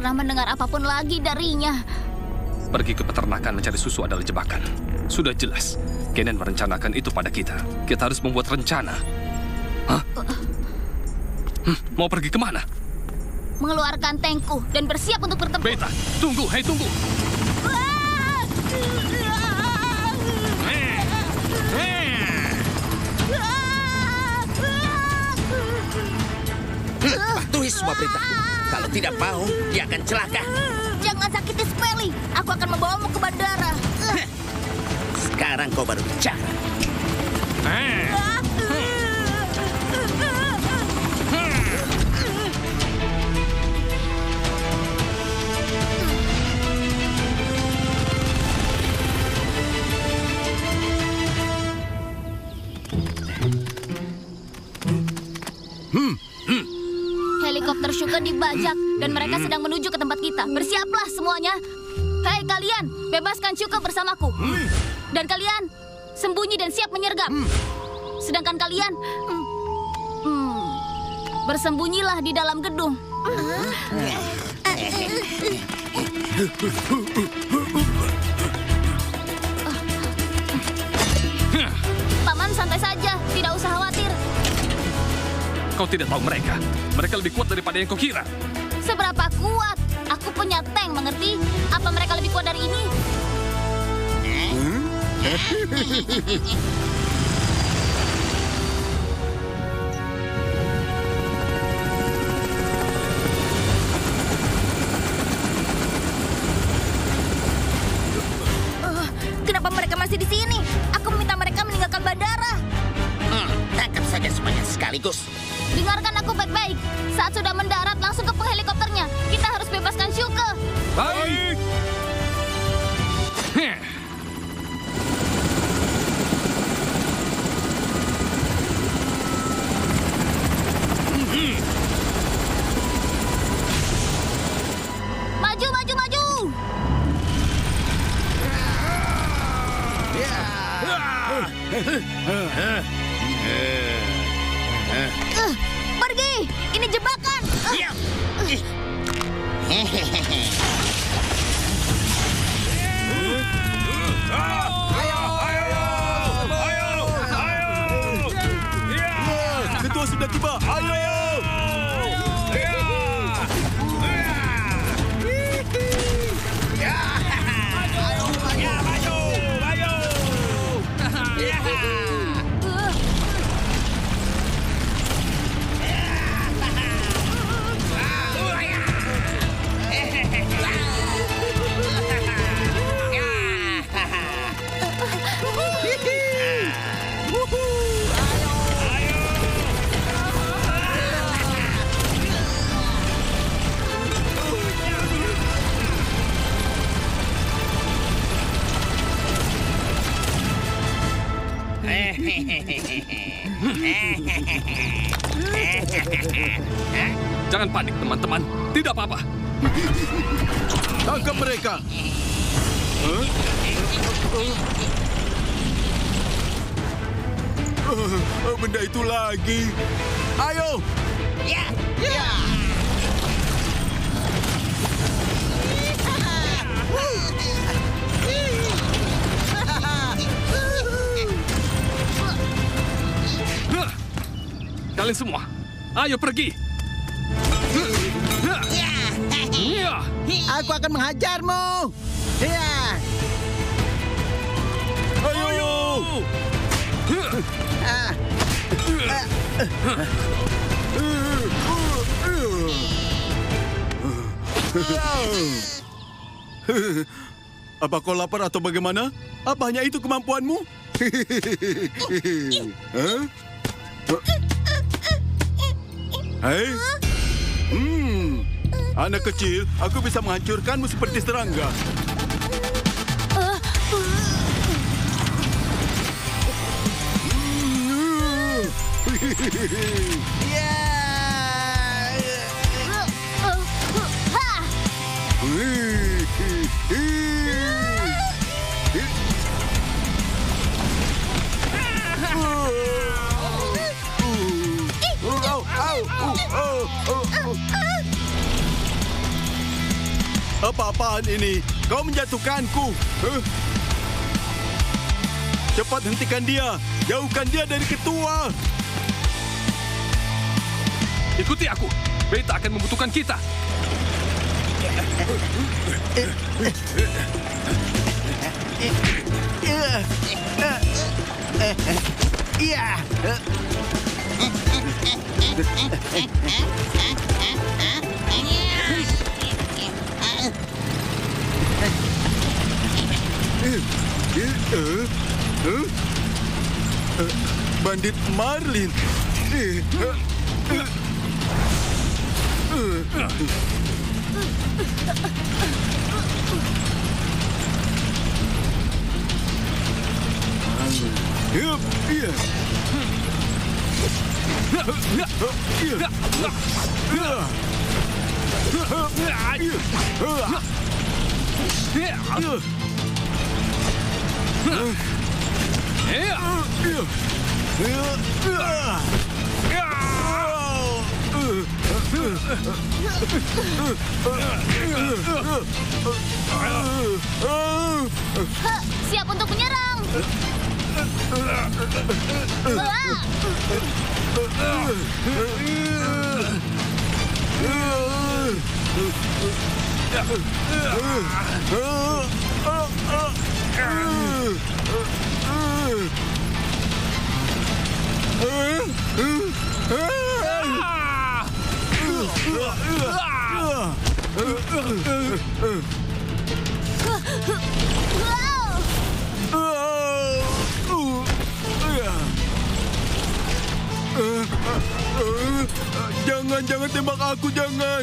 pernah mendengar apapun lagi darinya. Pergi ke peternakan mencari susu adalah jebakan. Sudah jelas, Kennen merencanakan itu pada kita. Kita harus membuat rencana. Hah? Mau pergi kemana? Mengeluarkan tankku dan bersiap untuk bertempur. Beta, tunggu, hei tunggu. Patuhi semua perintahku. Kalau tidak mau, dia akan celaka. Jangan sakiti Smelly. Aku akan membawamu ke bandara. Sekarang kau baru bicara. Helikopter Sugar dibajak dan mereka sedang menuju ke tempat kita. Bersiaplah semuanya. Hei kalian, bebaskan Sugar bersamaku. Dan kalian, sembunyi dan siap menyergap. Sedangkan kalian, bersembunyilah di dalam gedung. Paman santai saja, tidak usah khawatir. Kau tidak tahu mereka. Mereka lebih kuat daripada yang kau kira. Seberapa kuat? Aku punya tank, mengerti? Apa mereka lebih kuat dari ini? Kenapa mereka masih di sini? Aku meminta mereka meninggalkan bandara. Tangkap saja semuanya sekaligus. Dengarkan aku baik-baik. Saat sudah mendarat, langsung ke helikopternya. Kita harus bebaskan Shuke. Baik. Maju, maju, maju. Pergi. Ini jebakan. Iya. Ketua sudah tiba. Ayo. Jangan panik, teman-teman. Tidak apa-apa. Tangkap mereka. Benda itu lagi. Ayo. Kalian semua, ayo pergi. Aku akan menghajarmu. Ya. Ayo. Apa kau lapar atau bagaimana? Apa hanya itu kemampuanmu? Hei? Anak kecil, aku bisa menghancurkanmu seperti serangga. Apa-apaan ini? Kau menjatuhkanku. Cepat hentikan dia. Jauhkan dia dari ketua. Ikuti aku. Beta akan membutuhkan kita. Iya. Bandit Marlin. Iya. Siap untuk menyerang. Jangan tembak aku, jangan.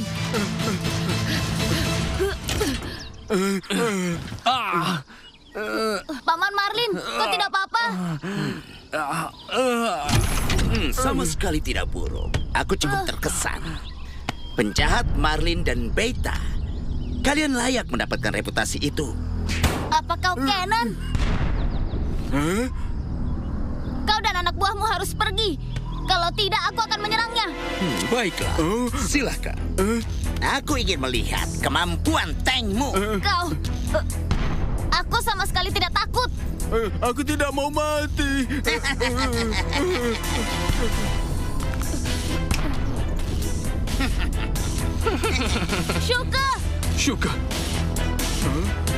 Paman Marlin, kau tidak apa-apa? Sama sekali tidak buruk. Aku cukup terkesan. Penjahat Marlin dan Beta. Kalian layak mendapatkan reputasi itu. Apa kau Kenan? Kau dan anak buahmu harus pergi. Kalau tidak, aku akan menyerangnya. Baiklah, silakan. Aku ingin melihat kemampuan tankmu. Kau... aku sama sekali tidak takut. Aku tidak mau mati. Shuka! Shuka.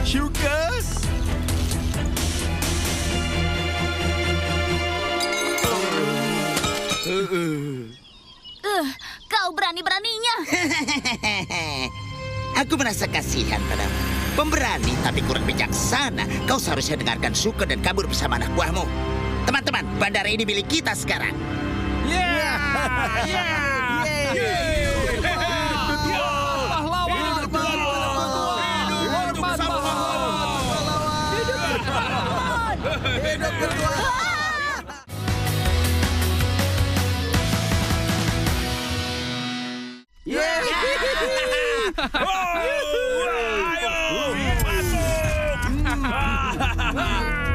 Shuka? Kau berani-beraninya. Aku merasa kasihan padamu. Pemberani tapi kurang bijaksana. Kau seharusnya dengarkan Shuka dan kabur bersama anak buahmu. Teman-teman, bandara ini milik kita sekarang.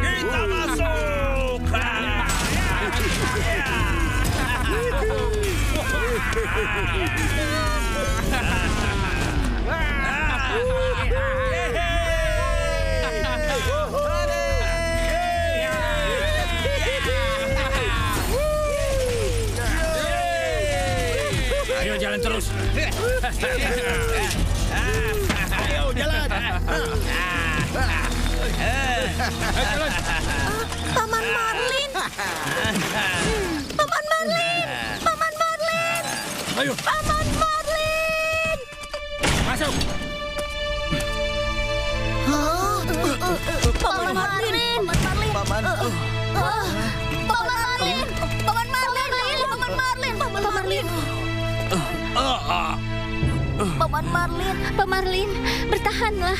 Kita masuk. Ayo jalan terus. Ayo jalan. Paman Marlin! Paman Marlin! Paman Marlin! Ayo, Paman Marlin! masuk. Paman Marlin! Paman Marlin! Paman Marlin! Paman Marlin! Paman Marlin! Paman Marlin! Paman Marlin! Paman Marlin, bertahanlah.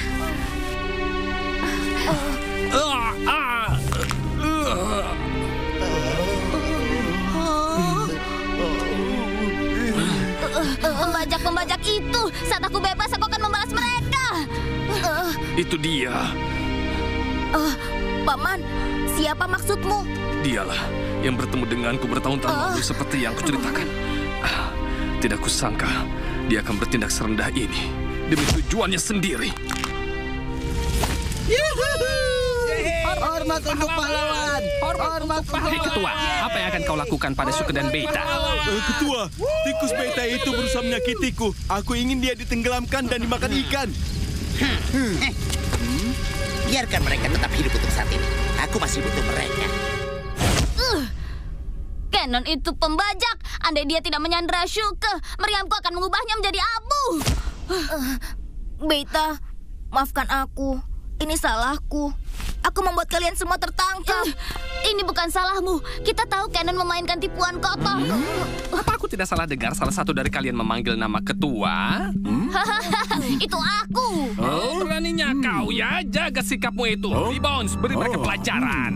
Pembajak-pembajak itu, saat aku bebas, aku akan membalas mereka. Itu dia. Paman, siapa maksudmu? Dialah yang bertemu denganku bertahun-tahun lalu seperti yang kuceritakan. Tidak kusangka dia akan bertindak serendah ini. demi tujuannya sendiri. Hormat untuk pahlawan. Hormat untuk Hei Ketua, apa yang akan kau lakukan pada Syuka dan Beta? Ketua, tikus beta itu berusaha menyakitiku. Aku ingin dia ditenggelamkan dan dimakan ikan. Biarkan mereka tetap hidup untuk saat ini. Aku masih butuh mereka. Cannon itu pembajak. Andai dia tidak menyandera Syuka, meriamku akan mengubahnya menjadi abu. Beta, maafkan aku. Ini salahku. Aku membuat kalian semua tertangkap. Ini bukan salahmu. Kita tahu Cannon memainkan tipuan kotor. Apa aku tidak salah dengar salah satu dari kalian memanggil nama Ketua? Itu aku. Oh, beraninya kau ya. Jaga sikapmu itu. Rebounds, beri mereka pelajaran.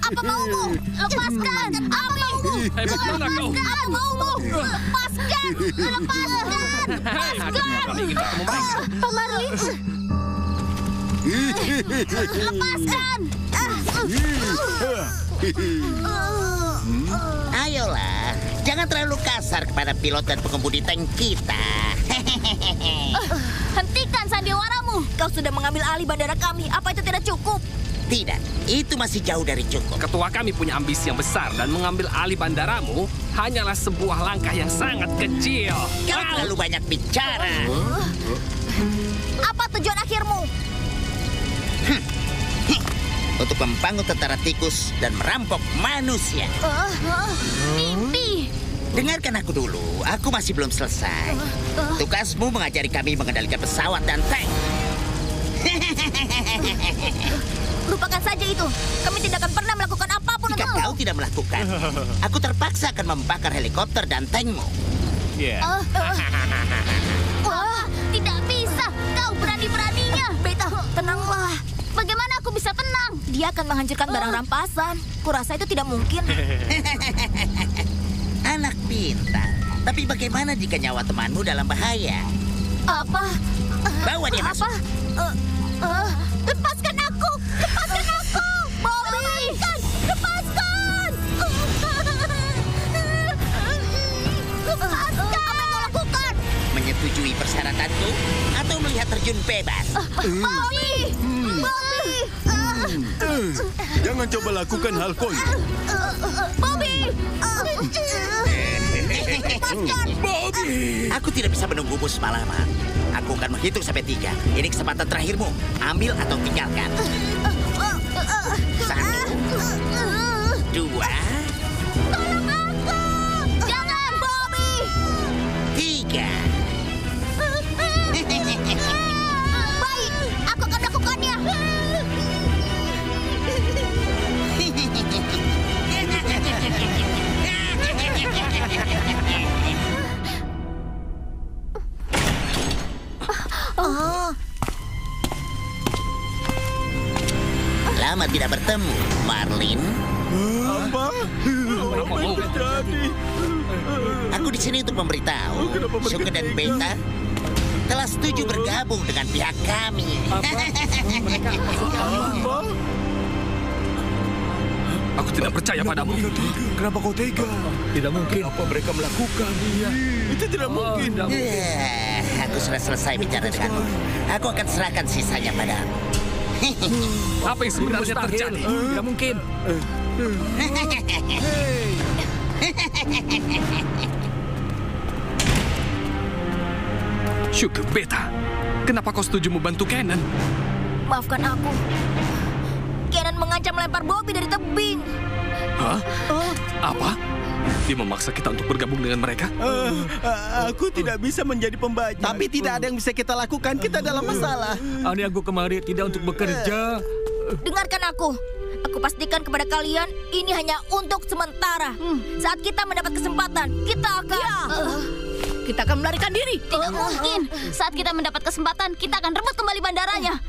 Apa maumu? Lepaskan. Apa maumu? Hei, bagaimana kau? Apa maumu? Lepaskan. Lepaskan. Lepaskan. Kami ingin bertemu mereka. Pak Marlin. Lepaskan. Ayolah, jangan terlalu kasar kepada pilot dan pengemudi tank kita. Hentikan sandiwaramu. Kau sudah mengambil alih bandara kami. Apa itu tidak cukup? Tidak, itu masih jauh dari cukup. Ketua kami punya ambisi yang besar dan mengambil alih bandaramu hanyalah sebuah langkah yang sangat kecil. Kau terlalu banyak bicara. Apa tujuan akhirmu? Untuk membangun tentara tikus dan merampok manusia. Mimpi. Dengarkan aku dulu, aku masih belum selesai. Tugasmu mengajari kami mengendalikan pesawat dan tank. Lupakan saja itu. Kami tidak akan pernah melakukan apapun Jika untukmu. kau tidak melakukan, aku terpaksa akan membakar helikopter dan tankmu. Tidak bisa. Kau berani-beraninya. Beta, tenanglah. Bagaimana aku bisa tenang? Dia akan menghancurkan barang rampasan. Kurasa itu tidak mungkin. Anak pintar. Tapi bagaimana jika nyawa temanmu dalam bahaya? Apa? Bawa dia masuk. Lepaskan aku! Lepaskan aku! Bobby! Lepaskan! Lepaskan! Apa yang kau lakukan? Menyetujui persyaratanku atau melihat terjun bebas? Bobby! Bobby! Jangan coba lakukan hal konyol. Bobby! Lepaskan! Aku tidak bisa menunggumu semalaman. Aku akan menghitung sampai 3. Ini kesempatan terakhirmu. Ambil atau tinggalkan. 1, 2, Tolong aku! Jangan, Bobby! 3. Baik, aku akan melakukannya. Lama tidak bertemu, Marlin. Apa? Apa yang terjadi? Aku di sini untuk memberitahu Syuka dan Beta telah setuju bergabung dengan pihak kami. Apa? Aku tidak percaya padamu. Kenapa kau tega? Tidak mungkin. Apa mereka melakukan? Itu tidak mungkin. Aku sudah selesai bicara denganmu. Aku akan serahkan sisanya padamu. Apa yang sebenarnya terjadi? Tidak mungkin. Syuka, Beta, kenapa kau setuju membantu Cannon? Maafkan aku. Cannon mengancam melempar Bobby dari tebing. Hah? Apa? Dia memaksa kita untuk bergabung dengan mereka? Aku tidak bisa menjadi pembajak. Tapi tidak ada yang bisa kita lakukan. Kita dalam masalah. Ani aku kemari tidak untuk bekerja. Dengarkan aku. Aku pastikan kepada kalian, ini hanya untuk sementara. Saat kita mendapat kesempatan, kita akan... Kita akan melarikan diri. Tidak mungkin. Saat kita mendapat kesempatan, kita akan rebut kembali bandaranya.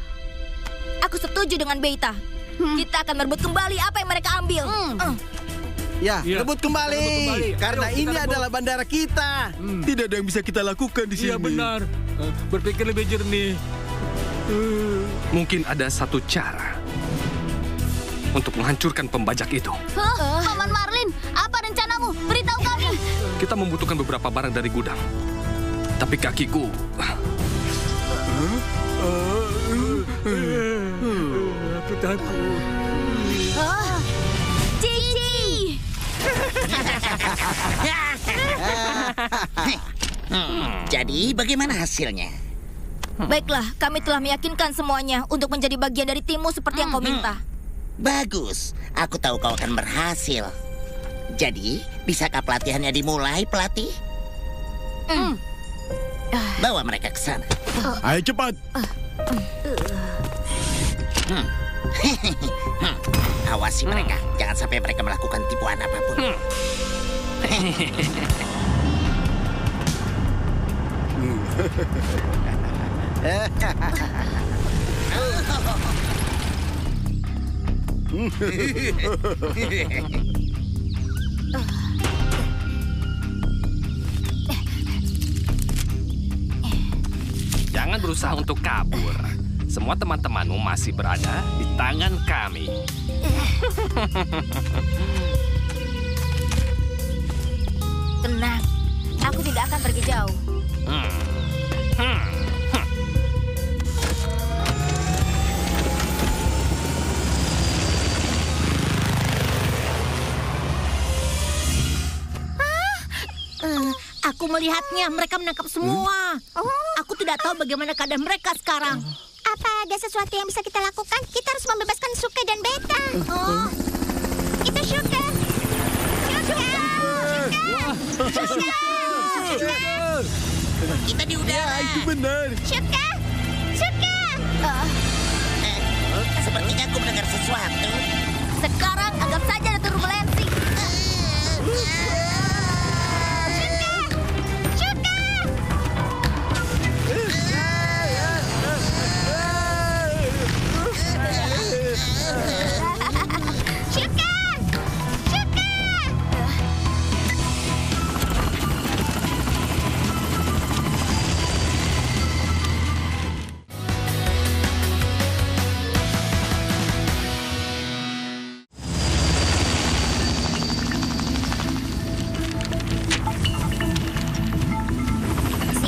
Aku setuju dengan Beta. Kita akan merebut kembali apa yang mereka ambil. Ya, Iya. rebut kembali. Rebut kembali. Karena Ayo, kita ini rebut. adalah bandara kita. Tidak ada yang bisa kita lakukan di sini. Iya benar. Berpikir lebih jernih. Mungkin ada satu cara. untuk menghancurkan pembajak itu. Paman Marlin, apa rencanamu? Beritahu kami. Kita membutuhkan beberapa barang dari gudang. Tapi kakiku... Aku takut. Cici! Jadi bagaimana hasilnya? Baiklah, kami telah meyakinkan semuanya untuk menjadi bagian dari timmu seperti yang kau minta. Bagus, aku tahu kau akan berhasil. Jadi, bisakah pelatihannya dimulai, pelatih? Bawa mereka ke sana. Ayo cepat. Awasi mereka, jangan sampai mereka melakukan tipuan apapun. Jangan berusaha untuk kabur. Semua teman-temanmu masih berada di tangan kami. Tenang, aku tidak akan pergi jauh. Aku melihatnya, mereka menangkap semua. Aku tidak tahu bagaimana keadaan mereka sekarang. Apa ada sesuatu yang bisa kita lakukan? Kita harus membebaskan Shuka dan Beta. Itu Shuka. Kita di udara. Itu benar. Shuka. Sepertinya aku mendengar sesuatu. Sekarang anggap saja ada turbulensi.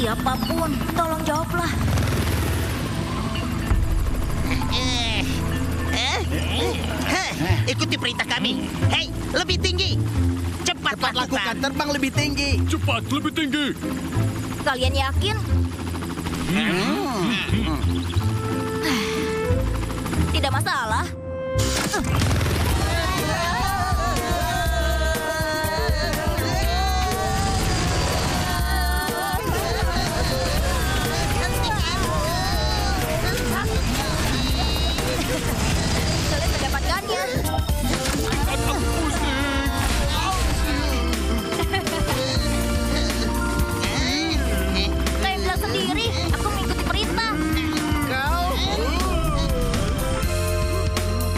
Siapapun, tolong jawablah. Ikuti perintah kami. Hei, lebih tinggi. Cepat Lakukan terbang lebih tinggi. Cepat, lebih tinggi. Kalian yakin? Tidak masalah. Kalian mendapatkannya. Kalian bilang sendiri, aku mengikuti perintah.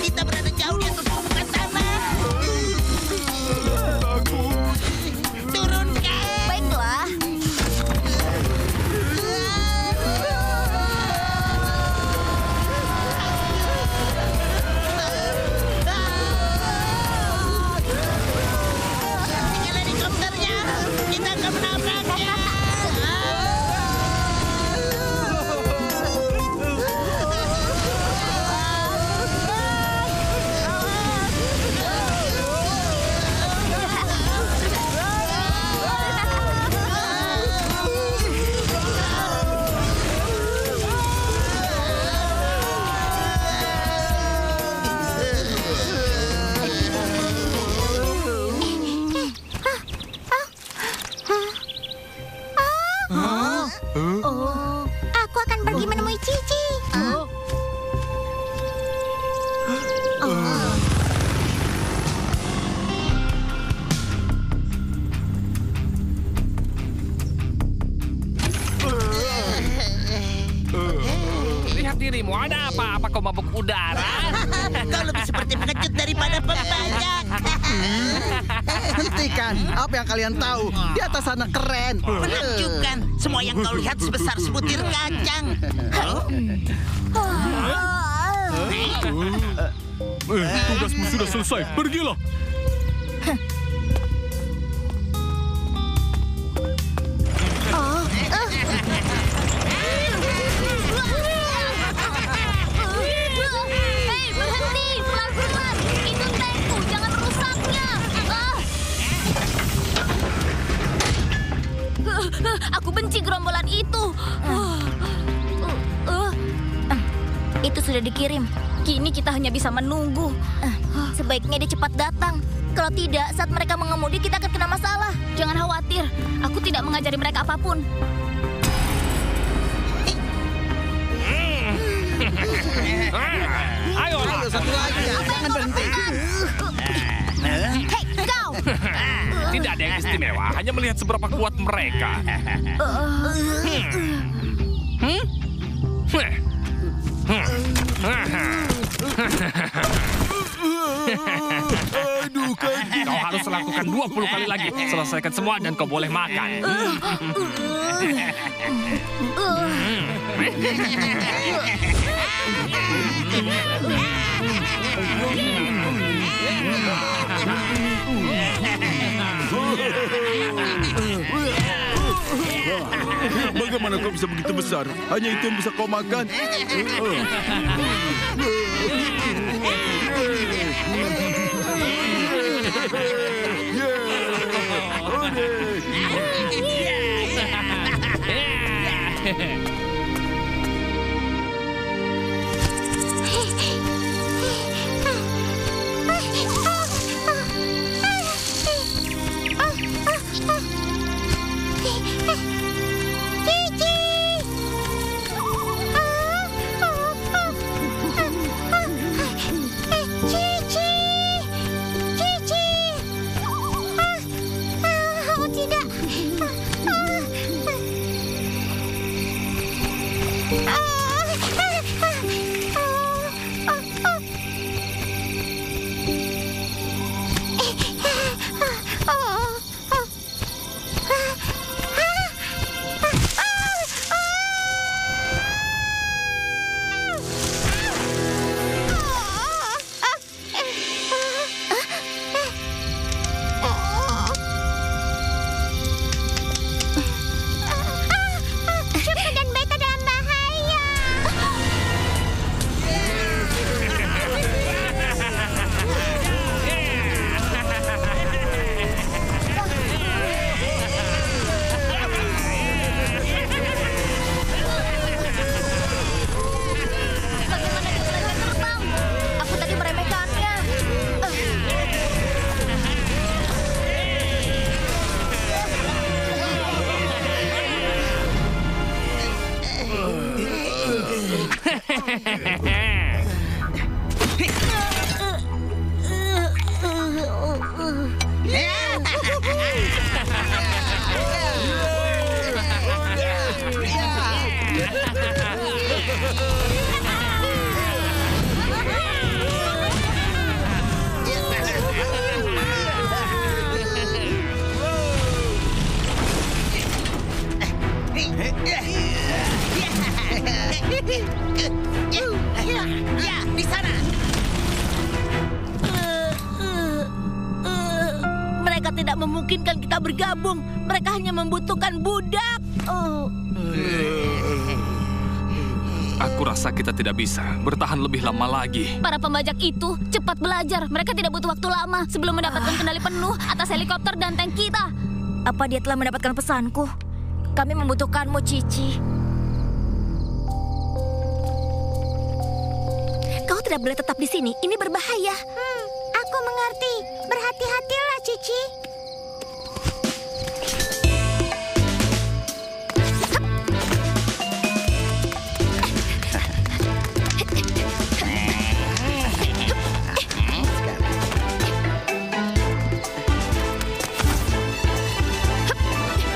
Kita berada jauh di atas permukaan tanah. Turunkan. Baiklah. Tinggal helikopternya. Kita akan menabraknya. Aku akan pergi menemui Cici. Lihat dirimu, ada apa? Apa kau mabuk udara? Kau lebih seperti pengecut daripada pembajak. Hentikan. Apa yang kalian tahu? Di atas sana keren. Menakjubkan. Semua yang kau lihat sebesar sebutir kacang. Tugasmu sudah selesai. Pergilah. Hei, berhenti! Pelan-pelan! Itu tankku, jangan rusaknya! Aku benci gerombolan itu. Itu sudah dikirim. Kini kita hanya bisa menunggu. Sebaiknya dia cepat datang. Kalau tidak, saat mereka mengemudi, kita akan kena masalah. Jangan khawatir, aku tidak mengajari mereka apapun. Ayo, Satu lagi, jangan berhenti. Hei, kau! Tidak ada yang istimewa, hanya melihat seberapa kuat mereka. Aduh, kaki. Kau harus lakukan 20 kali lagi. Selesaikan semua dan kau boleh makan. Bagaimana kau bisa begitu besar? Hanya itu yang bisa kau makan? Di sana. Mereka tidak memungkinkan kita bergabung. Mereka hanya membutuhkan budak. Aku rasa kita tidak bisa bertahan lebih lama lagi. Para pembajak itu cepat belajar. Mereka tidak butuh waktu lama sebelum mendapatkan kendali penuh atas helikopter dan tank kita. Apa dia telah mendapatkan pesanku? Kami membutuhkanmu, Cici. Kau tidak boleh tetap di sini. Ini berbahaya. Aku mengerti. Berhati-hatilah, Cici.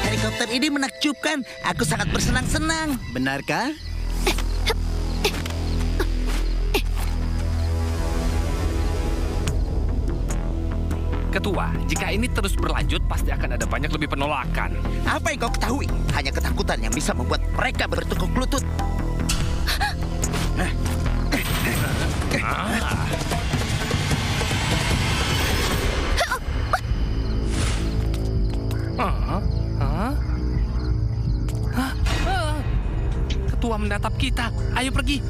Helikopter ini menakjubkan. Aku sangat bersenang-senang. Benarkah? Ketua, jika ini terus berlanjut, pasti akan ada banyak lebih penolakan. Apa yang kau ketahui? Hanya ketakutan yang bisa membuat mereka bertekuk lutut. menatap kita. Ayo pergi.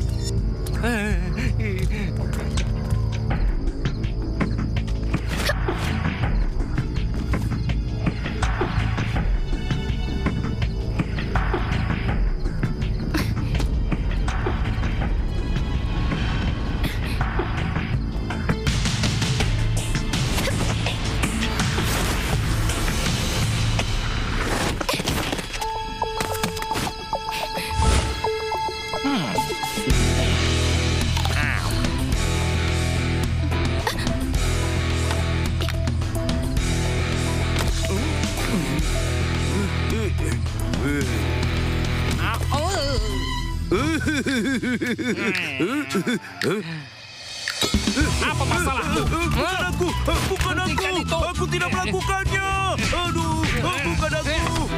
Apa masalahmu? Bukan aku! Bukan aku! Aku tidak melakukannya! Aduh! Bukan aku!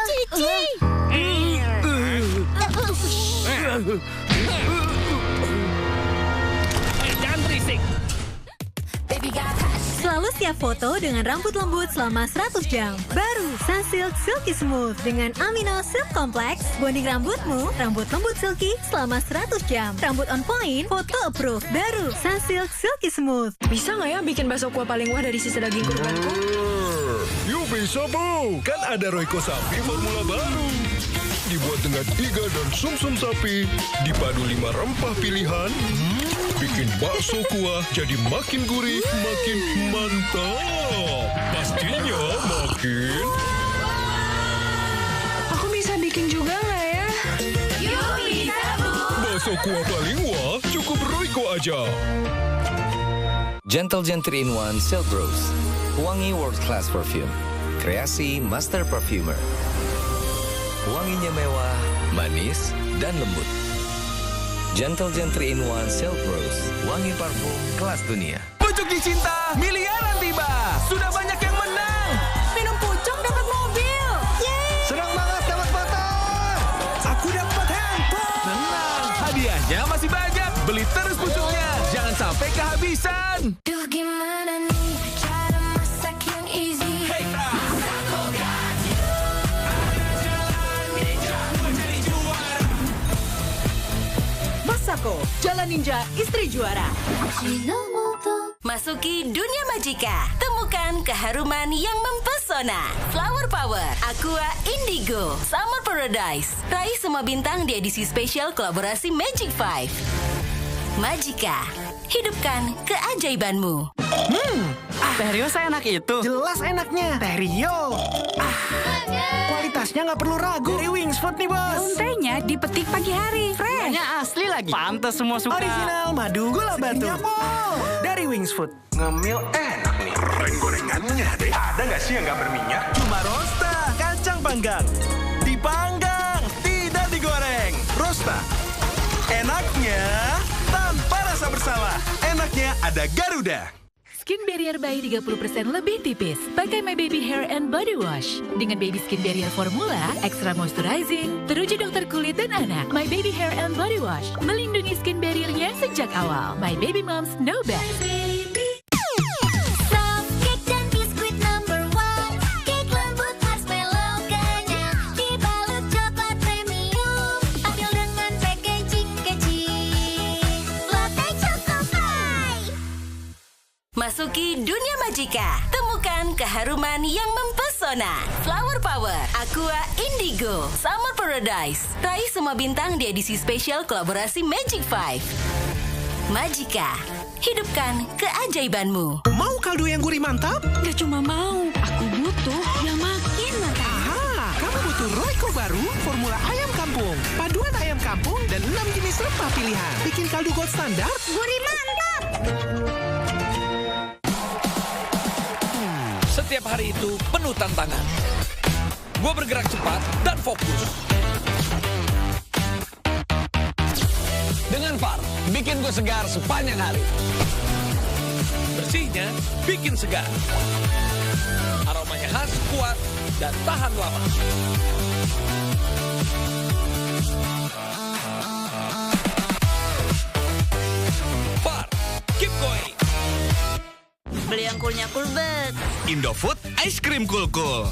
Cici! Jangan berisik. Selalu siap foto dengan rambut lembut selama 100 jam. Baru Sunsilk Silky Smooth dengan Amino Silk Complex. Bonding rambutmu, rambut lembut silky selama 100 jam. Rambut on point, foto approved. Baru Sunsilk Silky Smooth. Bisa nggak ya bikin bakso kuah paling wah dari sisa daging kurbanku? Yuk bisa, Bu. Kan ada Royco Sapi formula baru. Dibuat dengan iga dan sum-sum sapi. Dipadu 5 rempah pilihan. Bikin bakso kuah jadi makin gurih, makin mantap. Pastinya makin... Aku bisa bikin juga nggak ya? Yuk bisa, Bu! Bakso kuah paling wah, cukup Royco aja. Gentle Gen 3-in-1 Silk Rose. Wangi World Class Perfume. Kreasi Master Perfumer. Wanginya mewah, manis, dan lembut. Gentle Gen 3-in-1 Silk Rose. Wangi parfum kelas dunia. Pucuk Dicinta, miliaran tiba. Sudah banyak yang menang. Minum pucuk dapat mobil. Yeay! Senang banget dapat motor. Aku dapat handphone. Tenang, hadiahnya masih banyak. Beli terus pucuknya. Jangan sampai kehabisan. Duh gimana nih cara masak yang easy. Hey, Masako, Jalan Ninja, istri juara. Masuki dunia Majika. Temukan keharuman yang mempesona. Flower Power, Aqua Indigo, Summer Paradise. Raih semua bintang di edisi spesial kolaborasi Magic 5. Majika, hidupkan keajaibanmu. Teh Rio seenak itu. Jelas enaknya. Teh Rio. Kualitasnya nggak perlu ragu. Dari Wings Food nih, Bos. Tehnya dipetik pagi hari. Fresh. Tehnya asli lagi. Pantes semua suka. Original madu gula batu. Dari Wings Food. Ngemil enak nih. Goreng-gorengannya deh. Ada nggak sih yang nggak berminyak? Cuma Rosta, kacang panggang. Dipanggang, tidak digoreng. Rosta. Enaknya tanpa rasa bersalah. Enaknya ada Garuda. Skin Barrier Bayi 30% lebih tipis. Pakai My Baby Hair and Body Wash. Dengan Baby Skin Barrier Formula, extra moisturizing, teruji dokter kulit dan anak. My Baby Hair and Body Wash. Melindungi skin barriernya sejak awal. My Baby Moms know best. Masuki dunia Majika. Temukan keharuman yang mempesona. Flower Power, Aqua Indigo, Summer Paradise. Raih semua bintang di edisi spesial kolaborasi Magic 5. Majika, hidupkan keajaibanmu. Mau kaldu yang gurih mantap? Gak cuma mau, aku butuh yang makin mantap. Aha, kamu butuh Royco baru, formula ayam kampung. Paduan ayam kampung dan 6 jenis rempah pilihan. Bikin kaldu gold standar, Gurih mantap! Setiap hari itu penuh tantangan. Gue bergerak cepat dan fokus. Dengan Par, bikin gue segar sepanjang hari. Bersihnya bikin segar. Aromanya khas, kuat, dan tahan lama. Par, keep going. Beli yang coolnya Coolbet. Indofood Ice Cream Cool.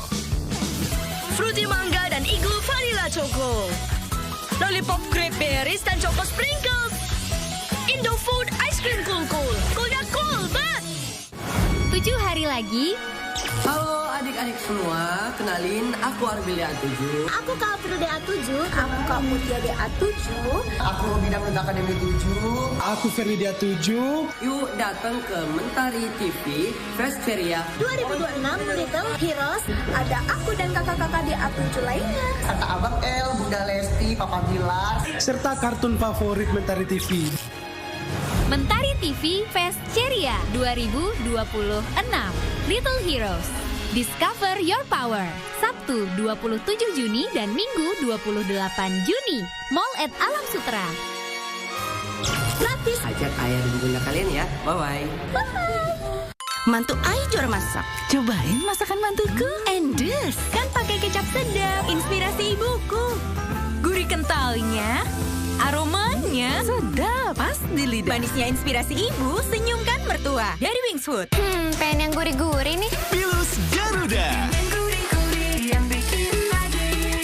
Fruity Mangga dan Igloo Vanilla Choco. Lollipop Grape Berries dan Choco Sprinkles. Indofood Ice Cream Cool. Coolnya Coolbet. 7 hari lagi. Halo adik-adik semua, kenalin aku Arbilia A7. Aku Kak Frida A7. Aku Kak Mutia A7. Aku Robby Dangdut Akademi 7. Aku Ferdi A7. Yuk datang ke Mentari TV Festeria 2026 Little Heroes. Ada aku dan kakak-kakak di A7 lainnya. Kata Abang El, Bunda Lesti, Papa Bilar. Serta kartun favorit Mentari TV. Mentari TV Festeria 2026 Little Heroes. Discover your power. Sabtu 27 Juni dan Minggu 28 Juni. Mall at Alam Sutra. Gratis. Ajak ayah dan bunda kalian ya. Bye-bye. Mantu Ai juara masak. Cobain masakan mantuku. Endes. Kan pakai kecap sedap. Inspirasi ibuku. Gurih kentalnya. Aromanya sedap. Pas di lidah. Manisnya inspirasi ibu. Senyumkan mertua. Dari Wingswood. Pengen yang gurih-gurih nih. Pilus Garuda.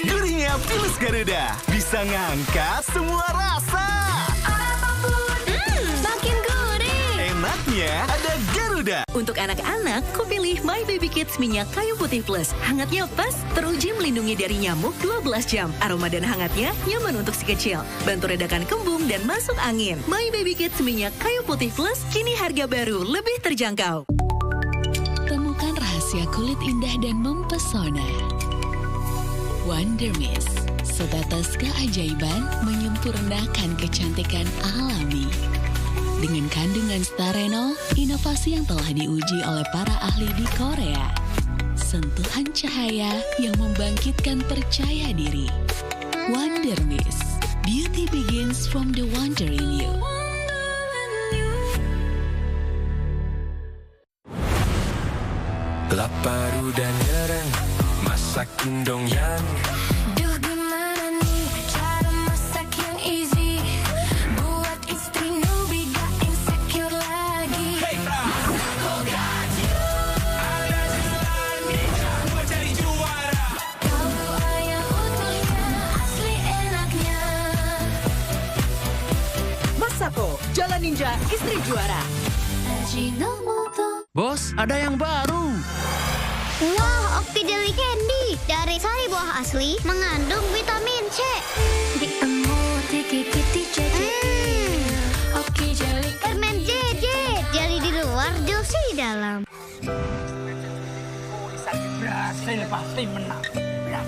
Gurihnya Pilus Garuda bisa ngangkat semua rasa. Makin gurih. Enaknya ada Garuda. Untuk anak-anak, ku pilih My Baby Kids minyak kayu putih plus. Hangatnya pas, teruji melindungi dari nyamuk 12 jam. Aroma dan hangatnya nyaman untuk si kecil. Bantu redakan kembung dan masuk angin. My Baby Kids minyak kayu putih plus, kini harga baru lebih terjangkau. Temukan rahasia kulit indah dan mempesona. Wonder Mist, setetes keajaiban menyempurnakan kecantikan alami. Dengan kandungan starenol, inovasi yang telah diuji oleh para ahli di Korea. Sentuhan cahaya yang membangkitkan percaya diri. Wonder Mist, beauty begins from the wonder in you. Gelap baru dan nyereng, masak Indomyang. Duh gimana nih cara masak yang easy, buat istri newbie gak insecure lagi. Hey, oh God, you ada jalan ninja buat jadi juara. Kau ayam utuhnya asli enaknya. Masako, Jalan Ninja, istri juara. Bos, ada yang baru. Wah, Oki Jelly Candy dari sari buah asli mengandung vitamin C. Oki Jelly Permen JJ, jelly di luar, juicy di dalam. Berhasil pasti menang.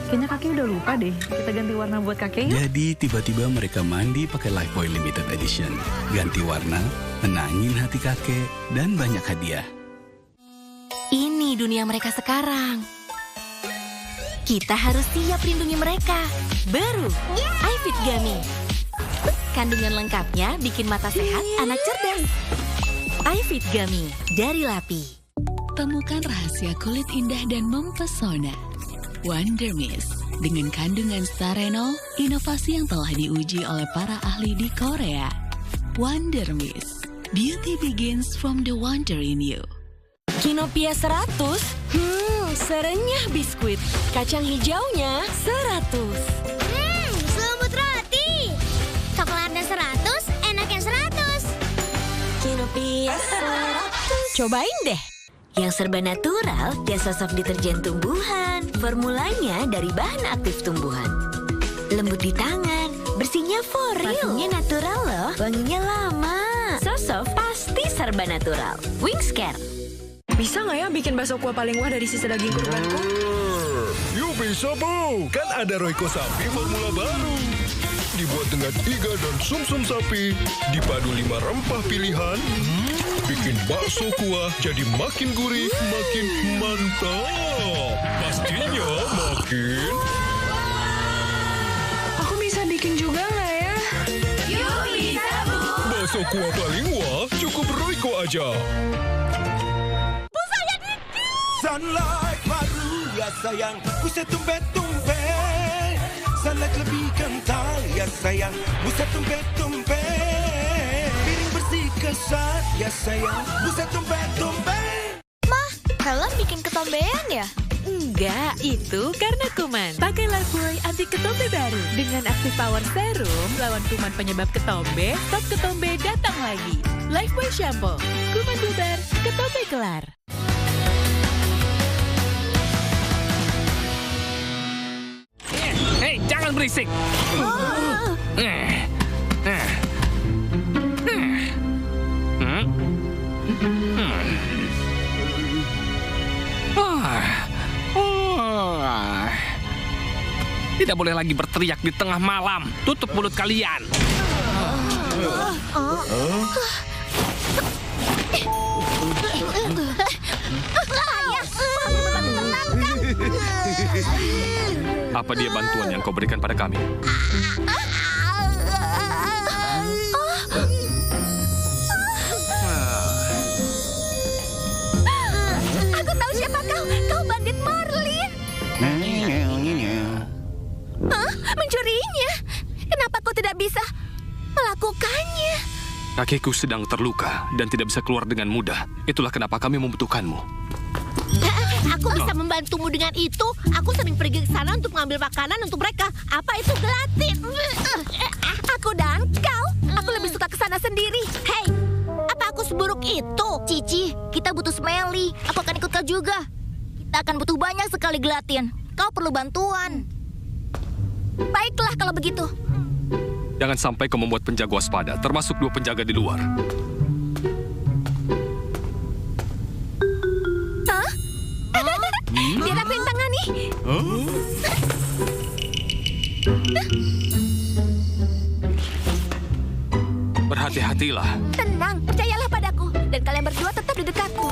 Kayaknya kakek udah lupa deh, kita ganti warna buat kakek yuk. Jadi tiba-tiba mereka mandi pakai Lifebuoy Limited Edition. Ganti warna, menangin hati kakek, dan banyak hadiah. Ini dunia mereka sekarang. Kita harus siap lindungi mereka. Baru, iFit Gummy. Kandungan lengkapnya bikin mata sehat, anak cerdas. iFit Gummy dari Lapi. Temukan rahasia kulit indah dan mempesona. Wonder Mist, dengan kandungan starenol, inovasi yang telah diuji oleh para ahli di Korea. Wonder Mist, beauty begins from the wonder in you. Kinopia 100, serenyah biskuit. Kacang hijaunya 100. Selembut roti. Coklatnya 100, enaknya 100. Kinopia 100. Cobain deh. Yang serba natural dan sosok deterjen tumbuhan. Formulanya dari bahan aktif tumbuhan. Lembut di tangan, bersihnya for real. Parfumnya natural loh, wanginya lama. Sosok pasti serba natural. Wingscare. Bisa nggak ya bikin bakso kuah paling wah dari sisa daging kurbanku? Yuk bisa, Bu. Kan ada Royco sapi formula baru. Dibuat dengan iga dan sumsum sapi. Dipadu 5 rempah pilihan. Bikin bakso kuah jadi makin gurih, makin mantap. Pastinya makin... Aku bisa bikin juga nggak ya? Yuk bisa, Bu. Bakso kuah paling wah, cukup Royco aja. Sunlight baru ya sayang, buset tumpe-tumpe. Sunlight lebih kental ya sayang, buset tumpe-tumpe. Piring bersih kesat ya sayang, buset tumpe-tumpe. Helen bikin ketombean ya? Enggak, itu karena kuman. Pakai Lifebuoy anti ketombe baru. Dengan Active Power Serum, lawan kuman penyebab ketombe, stop ketombe datang lagi. Lifebuoy Shampoo, kuman bubar, ketombe kelar. Hei, jangan berisik. Tidak boleh lagi berteriak di tengah malam. Tutup mulut kalian. Apa dia bantuan yang kau berikan pada kami? Aku tahu siapa kau. Kau bandit Marlin. Hah? Mencurinya? Kenapa kau tidak bisa melakukannya? Kakiku sedang terluka dan tidak bisa keluar dengan mudah. Itulah kenapa kami membutuhkanmu. Aku bisa membantumu dengan itu. Aku sering pergi ke sana untuk mengambil makanan untuk mereka. Apa itu gelatin? Aku dan kau. Aku lebih suka ke sana sendiri. Hei, apa aku seburuk itu? Cici, kita butuh Smelly. Aku akan ikut kau juga. Kita akan butuh banyak sekali gelatin. Kau perlu bantuan. Baiklah kalau begitu. Jangan sampai kau membuat penjaga waspada, termasuk 2 penjaga di luar. Hah? Biar aku yang tangani. Berhati-hatilah. Tenang, percayalah padaku. Dan kalian berdua tetap di dekatku.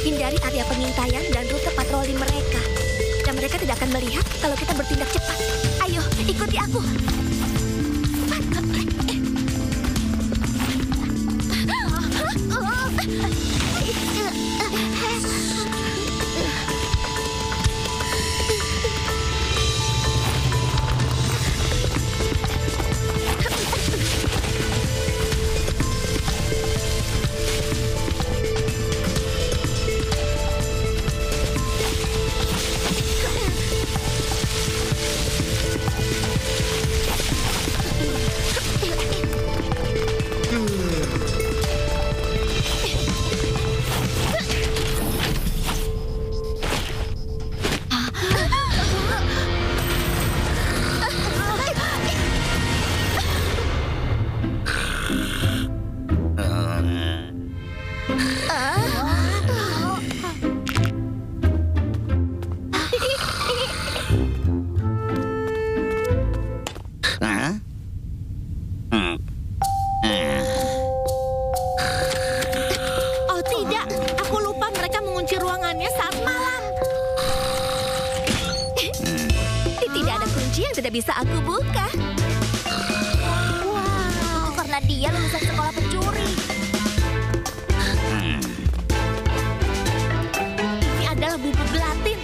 Hindari area pengintaian dan rute patroli mereka. Dan mereka tidak akan melihat kalau kita bertindak cepat. Ayo, ikuti aku. Oh tidak, aku lupa mereka mengunci ruangannya saat malam. Tidak ada kunci yang tidak bisa aku buka. Wow, karena dia lulusan sekolah pencuri. Ini adalah bubuk gelatin.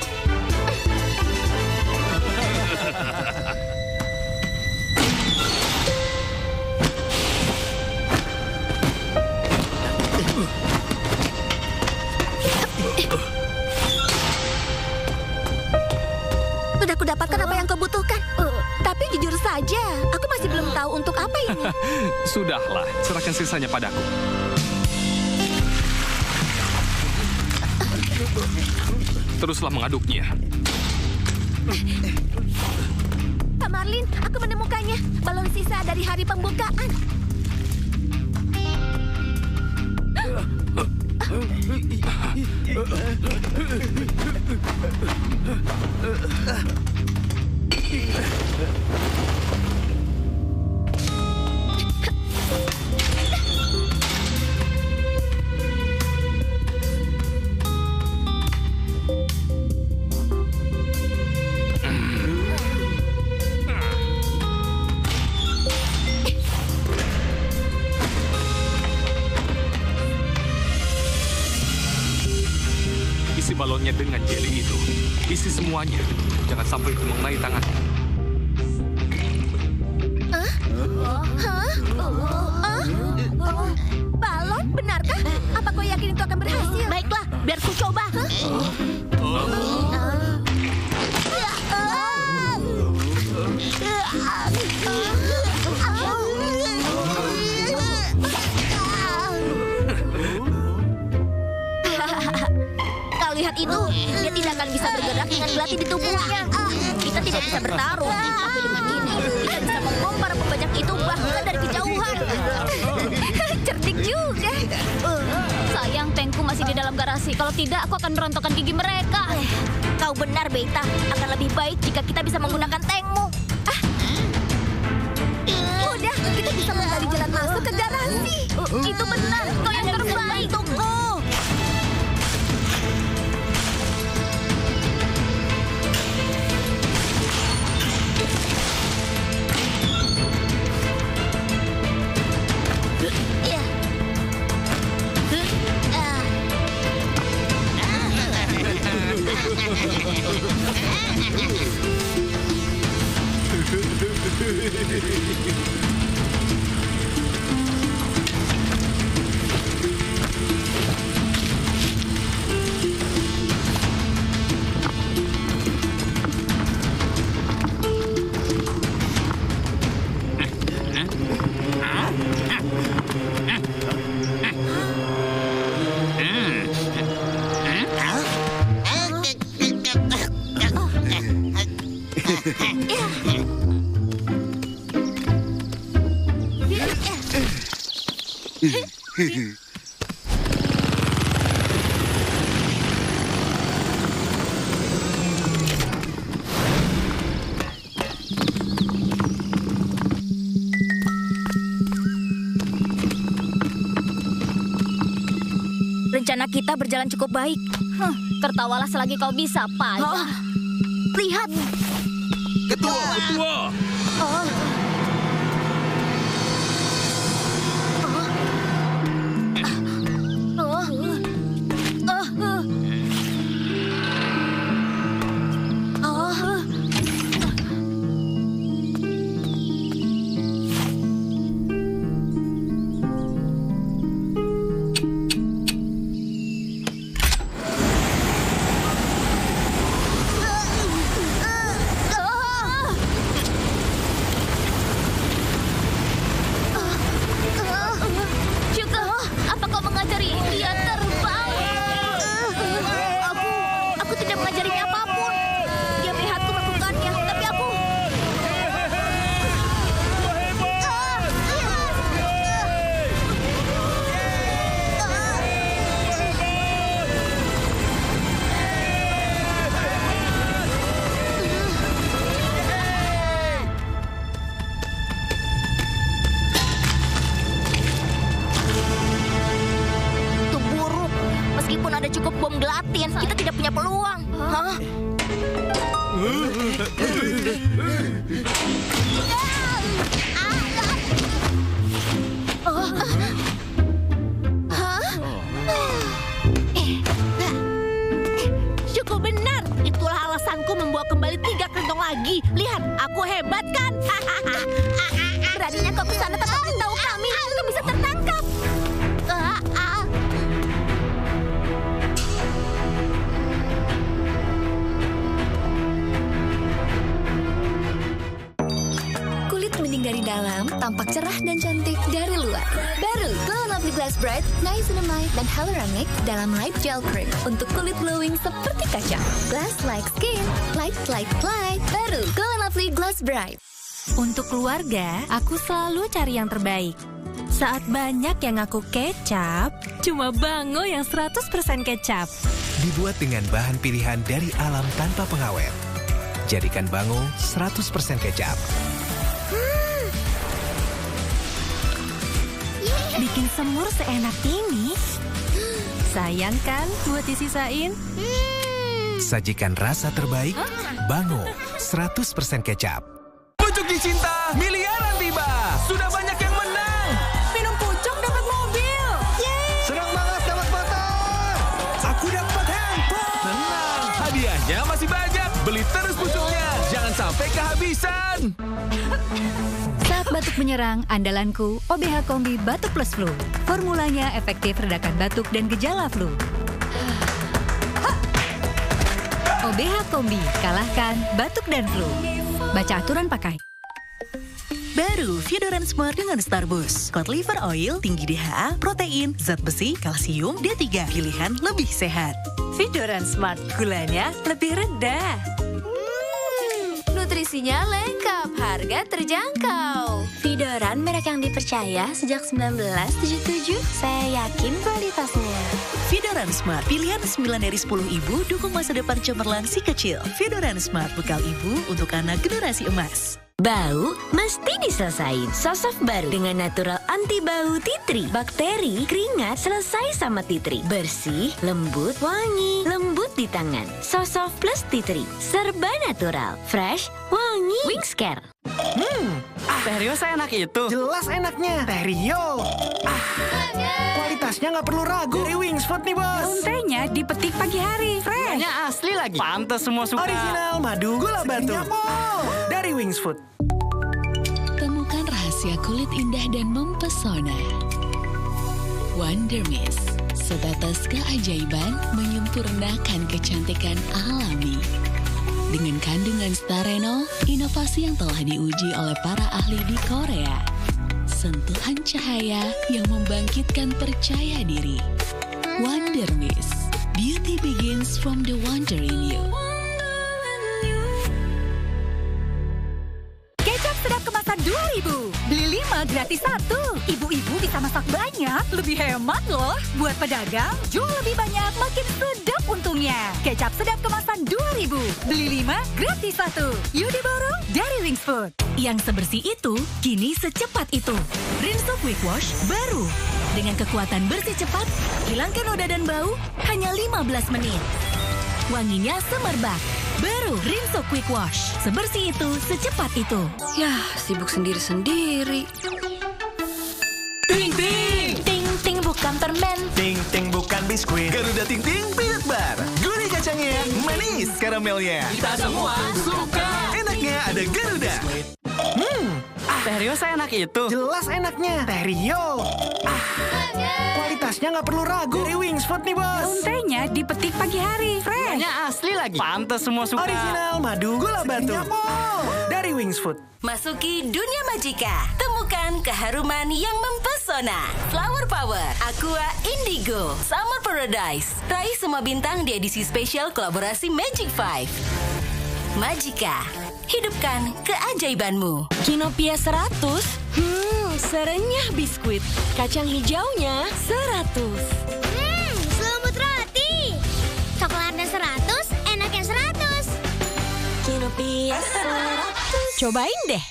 Sudah kudapatkan apa yang kau butuhkan. Tapi jujur saja, aku masih belum tahu untuk apa ini. Sudahlah, serahkan sisanya padaku. Teruslah mengaduknya. Pak Marlin, aku menemukannya. Balon sisa dari hari pembukaan. balonnya dengan jelly itu. Isi semuanya. Jangan sampai itu mengenai tangannya. Balon, benarkah? Apa kau yakin itu akan berhasil? Baiklah, biar ku coba. Kau lihat itu, dia tidak akan bisa bergerak dengan gelati di tubuhnya. Kita tidak bisa bertarung, tapi dengan ini kita bisa membom para pembajak itu bahkan dari kejauhan. Cerdik juga. Sayang, tankku masih di dalam garasi. Kalau tidak, aku akan merontokkan gigi mereka. Kau benar, Beta. Akan lebih baik jika kita bisa menggunakan tankmu. Udah, kita bisa menggali jalan masuk ke garasi. Itu benar. Kau yang terbaik. Tunggu. Rencana kita berjalan cukup baik. Tertawalah selagi kau bisa, payah. Lihat. Ketua. Kita tidak punya peluang. Cukup benar. Itulah alasanku membawa kembali 3 kantong lagi. Lihat, aku hebat kan? Beraninya kau ke sana tanpa beritahu kami. Kau bisa tertangkap. Dari dalam, tampak cerah dan cantik dari luar. Baru Glow & Lovely Glass Bright, Niacinamide, dan Hyaluronic dalam Light Gel Cream untuk kulit glowing seperti kaca. Glass like skin, light like light. Baru Glow & Lovely Glass Bright. Untuk keluarga, aku selalu cari yang terbaik. Saat banyak yang ngaku kecap, cuma Bango yang 100% kecap. Dibuat dengan bahan pilihan dari alam tanpa pengawet. Jadikan Bango 100% kecap. Bikin semur seenak ini. Sayang kan buat disisain? Sajikan rasa terbaik, Bango 100% kecap. Pucuk Dicinta, miliaran tiba. Sudah banyak yang menang. Minum pucuk dapat mobil. Senang banget dapat motor. Aku dapat handphone. kehabisan. Saat batuk menyerang, andalanku OBH Kombi Batuk Plus Flu. Formulanya efektif redakan batuk dan gejala flu. OBH Kombi, kalahkan batuk dan flu. Baca aturan pakai. Baru Fiodoran Smart dengan Starboost. Cod liver oil, tinggi DHA, protein, zat besi, kalsium, D3. Pilihan lebih sehat. Fiodoran Smart, gulanya lebih rendah. Nutrisinya lengkap, harga terjangkau. Fiodoran merek yang dipercaya sejak 1977. Saya yakin kualitasnya. Fiodoran Smart, pilihan 9 dari 10 ibu dukung masa depan cemerlang si kecil. Fiodoran Smart, bekal ibu untuk anak generasi emas. Bau mesti diselesain. Sosof baru dengan natural anti bau tea tree. Bakteri, keringat selesai sama tea tree. Bersih, lembut, wangi, lembut di tangan. Sosof plus tea tree. Serba natural, fresh, wangi. Wingscare. Teh Rio seenak itu. Jelas enaknya. Teh Rio. Kualitasnya nggak perlu ragu. Dari Wings Food nih, Bos. Daun tehnya dipetik pagi hari, fresh. Gulanya asli lagi. Pantes semua suka. Original madu gula batu. Dari Wings Food. Temukan rahasia kulit indah dan mempesona. Wonder Mist, setetes keajaiban menyempurnakan kecantikan alami. Dengan kandungan starenol, inovasi yang telah diuji oleh para ahli di Korea. Sentuhan cahaya yang membangkitkan percaya diri. Wonder Mist, beauty begins from the wonder in you. Kecap sedap kemasan 2.000. Beli 5 gratis 1. Ibu-ibu bisa masak banyak, lebih hemat loh. Buat pedagang, jual lebih banyak, makin sedap untungnya. Kecap sedap kemasan 2.000. Beli 5 gratis 1. Yuk diborong dari Wings Food. Yang sebersih itu, kini secepat itu. Rinso Quick Wash baru. Dengan kekuatan bersih cepat, hilangkan noda dan bau, hanya 15 menit. Wanginya semerbak. Baru Rinso Quick Wash. Sebersih itu, secepat itu. Yah, sibuk sendiri-sendiri. Ting ting. Ting ting bukan permen. Ting ting bukan biskuit. Garuda Ting ting peanut bar. Gurih kacangnya, manis karamelnya. Kita semua suka. Enaknya ada Garuda. Teh Rio seenak itu. Jelas enaknya. Teh Rio. Kualitasnya nggak perlu ragu. Dari Wings Food nih, Bos. Daun tehnya dipetik pagi hari, fresh. Gulanya asli lagi. Pantes semua suka. Original madu gula batu. Dari Wings Food. Masuki dunia Magika. Temukan keharuman yang mempesona. Flower Power, Aqua Indigo, Summer Paradise. Raih semua bintang di edisi spesial kolaborasi Magic 5. Magika, hidupkan keajaibanmu. Kinopia 100? Serenyah biskuit. Kacang hijaunya 100. Selumut roti. Coklatnya 100, enaknya 100. Kinopia 100. Cobain deh.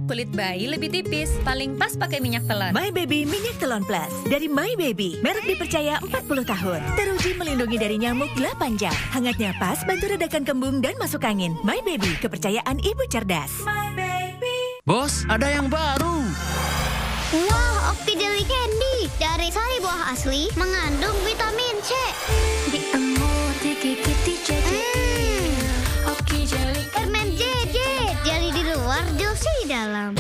Kulit bayi lebih tipis, paling pas pakai minyak telon. My Baby Minyak Telon Plus dari My Baby. Merek dipercaya 40 tahun. Teruji melindungi dari nyamuk 8 jam. Hangatnya pas, bantu redakan kembung dan masuk angin. My Baby, kepercayaan ibu cerdas. My Baby. Bos, ada yang baru. Wah, Oki Jelly Candy dari sari buah asli mengandung vitamin C. Oki Jelly permen JJ, jelly di luar, juicy di dalam.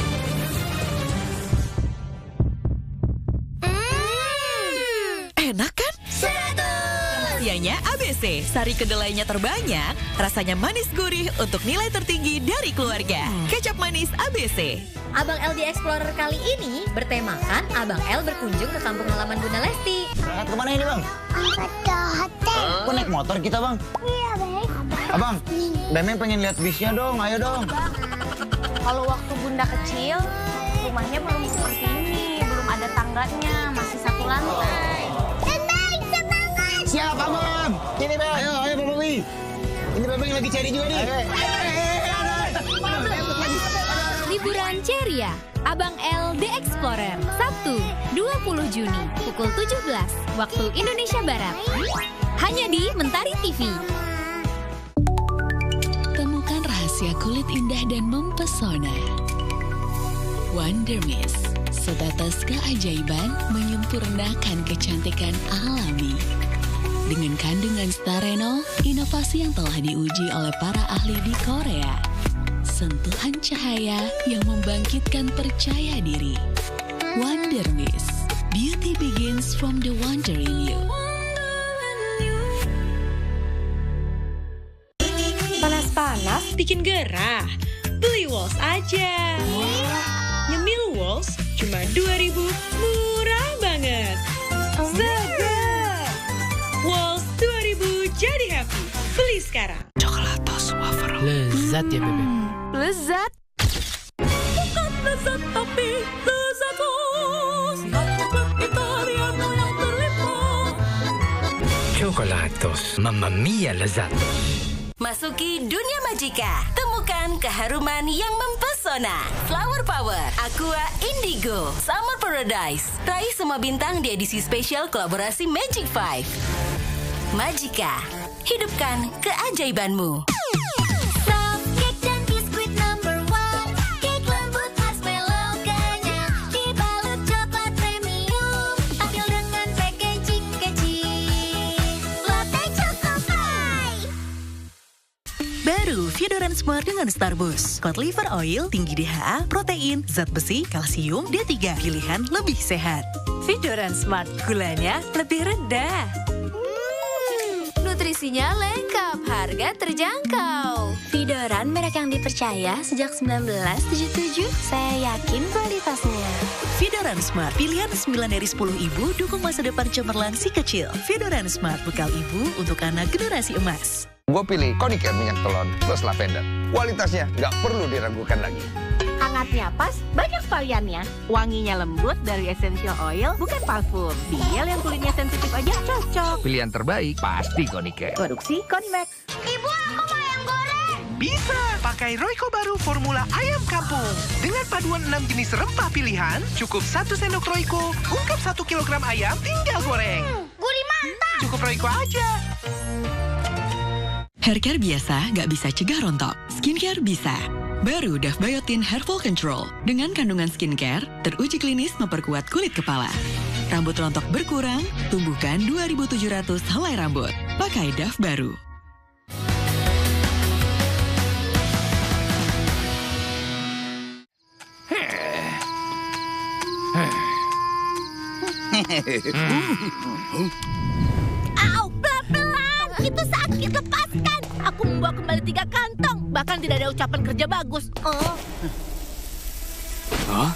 Enak kan? 100. Rahasianya ABC. Sari kedelainya terbanyak, rasanya manis gurih untuk nilai tertinggi dari keluarga. Kecap manis ABC. Abang L di Explorer kali ini bertemakan Abang L berkunjung ke kampung halaman Bunda Lesti. Berangkat kemana ini, Bang? Ke hotel. Kok naik motor kita, Bang? Iya, baik. Abang, Bemeng pengen lihat bisnya dong, ayo dong. Kalau waktu Bunda kecil, rumahnya belum seperti ini. Belum ada tangganya, masih satu lantai. Baik, semangat. Siap, Abang. Ini, Bang. Ayo, Pak Bobi. Ini Bemeng lagi cari juga nih. Liburan ceria, Abang L The Explorer, Sabtu, 20 Juni, pukul 17, waktu Indonesia Barat. Hanya di Mentari TV. Temukan rahasia kulit indah dan mempesona. Wonder Mist, setetes keajaiban menyempurnakan kecantikan alami. Dengan kandungan starenol, inovasi yang telah diuji oleh para ahli di Korea. sentuhan cahaya yang membangkitkan percaya diri. Wonder Mist. Beauty begins from the wonder in you. Panas-panas bikin gerah. Beli Walls aja. Nyemil Walls cuma 2.000, murah banget. Seger. Walls 2.000 jadi happy. Beli sekarang. Coklatos wafer. Lezat ya, Bebe. Lezat. Bukan lezat tapi lezatos. Coklat Italiano yang berlimpah. Coklatos, Mamma Mia lezatos. Masuki dunia Magika. Temukan keharuman yang mempesona. Flower Power, Aqua Indigo, Summer Paradise. Raih semua bintang di edisi spesial kolaborasi Magic 5. Magika, hidupkan keajaibanmu. Soft cake dan biskuit number one. Cake lembut marshmallow kenyal. Dibalut coklat premium. Tampil dengan packaging kecil. Latte Choco Pie. Baru Fiodoran Smart dengan Starboost. Cod liver oil, tinggi DHA, protein, zat besi, kalsium, D3. Pilihan lebih sehat. Fiodoran Smart, gulanya lebih rendah. Nutrisinya lengkap, harga terjangkau. Fidoran merek yang dipercaya sejak 1977. Saya yakin kualitasnya. Fiodoran Smart, pilihan 9 dari 10 ibu dukung masa depan cemerlang si kecil. Fiodoran Smart, bekal ibu untuk anak generasi emas. Gue pilih Konicare minyak telon plus lavender. Kualitasnya nggak perlu diragukan lagi. Hangatnya pas, banyak variannya. Wanginya lembut dari essential oil, bukan parfum. Biel yang kulitnya sensitif aja cocok. Pilihan terbaik pasti Konicare. Produksi Konimax. Ibu, aku mau ayam goreng. Bisa pakai Royco baru formula ayam kampung. Dengan paduan 6 jenis rempah pilihan, cukup 1 sendok Royco, ungkap 1 kilogram ayam, tinggal goreng. Gurih mantap. Cukup Royco aja. Haircare biasa nggak bisa cegah rontok. Skincare bisa. Baru Dove Biotin Hair Fall Control. Dengan kandungan skincare, teruji klinis memperkuat kulit kepala. Rambut rontok berkurang, tumbuhkan 2.700 helai rambut. Pakai Dove baru. Au, pelan-pelan. Itu sakit, lepaskan. Aku membawa kembali 3 kantong. Bahkan tidak ada ucapan kerja bagus. Oh. Hah?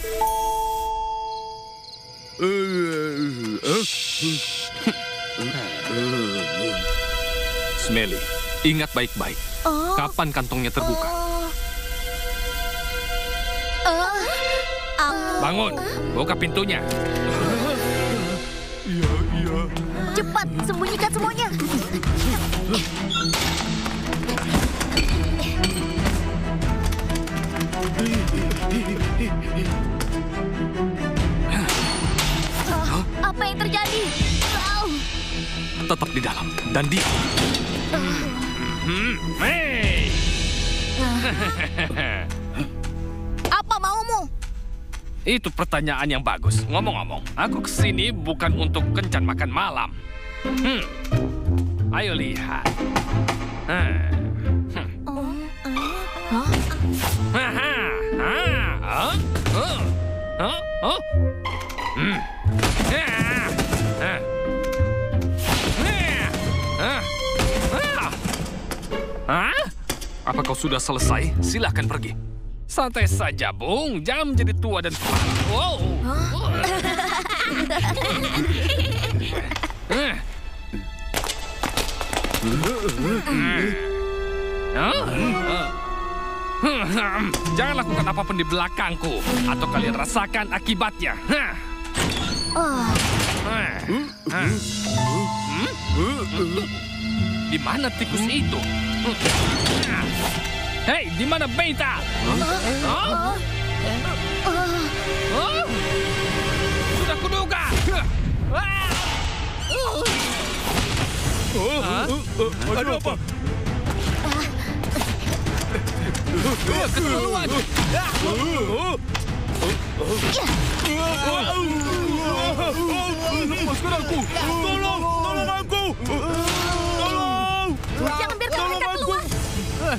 Smelly, ingat baik-baik. Oh. Kapan kantongnya terbuka? Bangun, buka pintunya. Cepat, sembunyikan semuanya. Apa yang terjadi? Tetap di dalam dan diam. Hey! Apa maumu? Itu pertanyaan yang bagus. Ngomong-ngomong, aku kesini bukan untuk kencan makan malam. Ayo lihat. Apa kau sudah selesai? Silahkan pergi. Santai saja, Bung. Jangan menjadi tua dan tua. Wow. Jangan lakukan apapun di belakangku, atau kalian rasakan akibatnya. Di mana tikus itu? Hei, di mana Beta? Sudah kuduga. Aduh apa? Keterlaluan. Lepaskan aku. Tolong aku. Tolong. Jangan biarkan mereka keluar.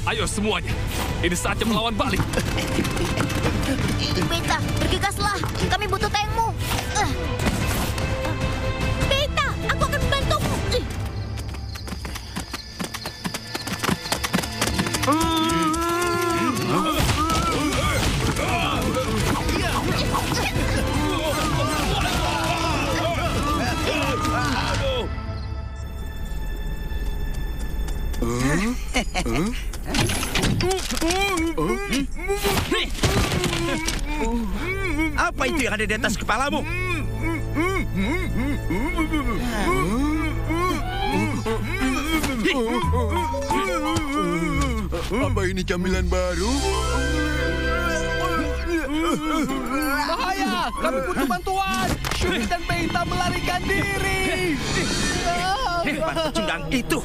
Ayo semuanya. Ini saatnya melawan balik. Beta, bergegaslah. Kami butuh tankmu. Beta, aku akan membantumu. Apa itu yang ada di atas kepalamu? Apa ini camilan baru? Bahaya! Kami butuh bantuan! Shuri dan Beta melarikan diri! Hebat pecundang itu!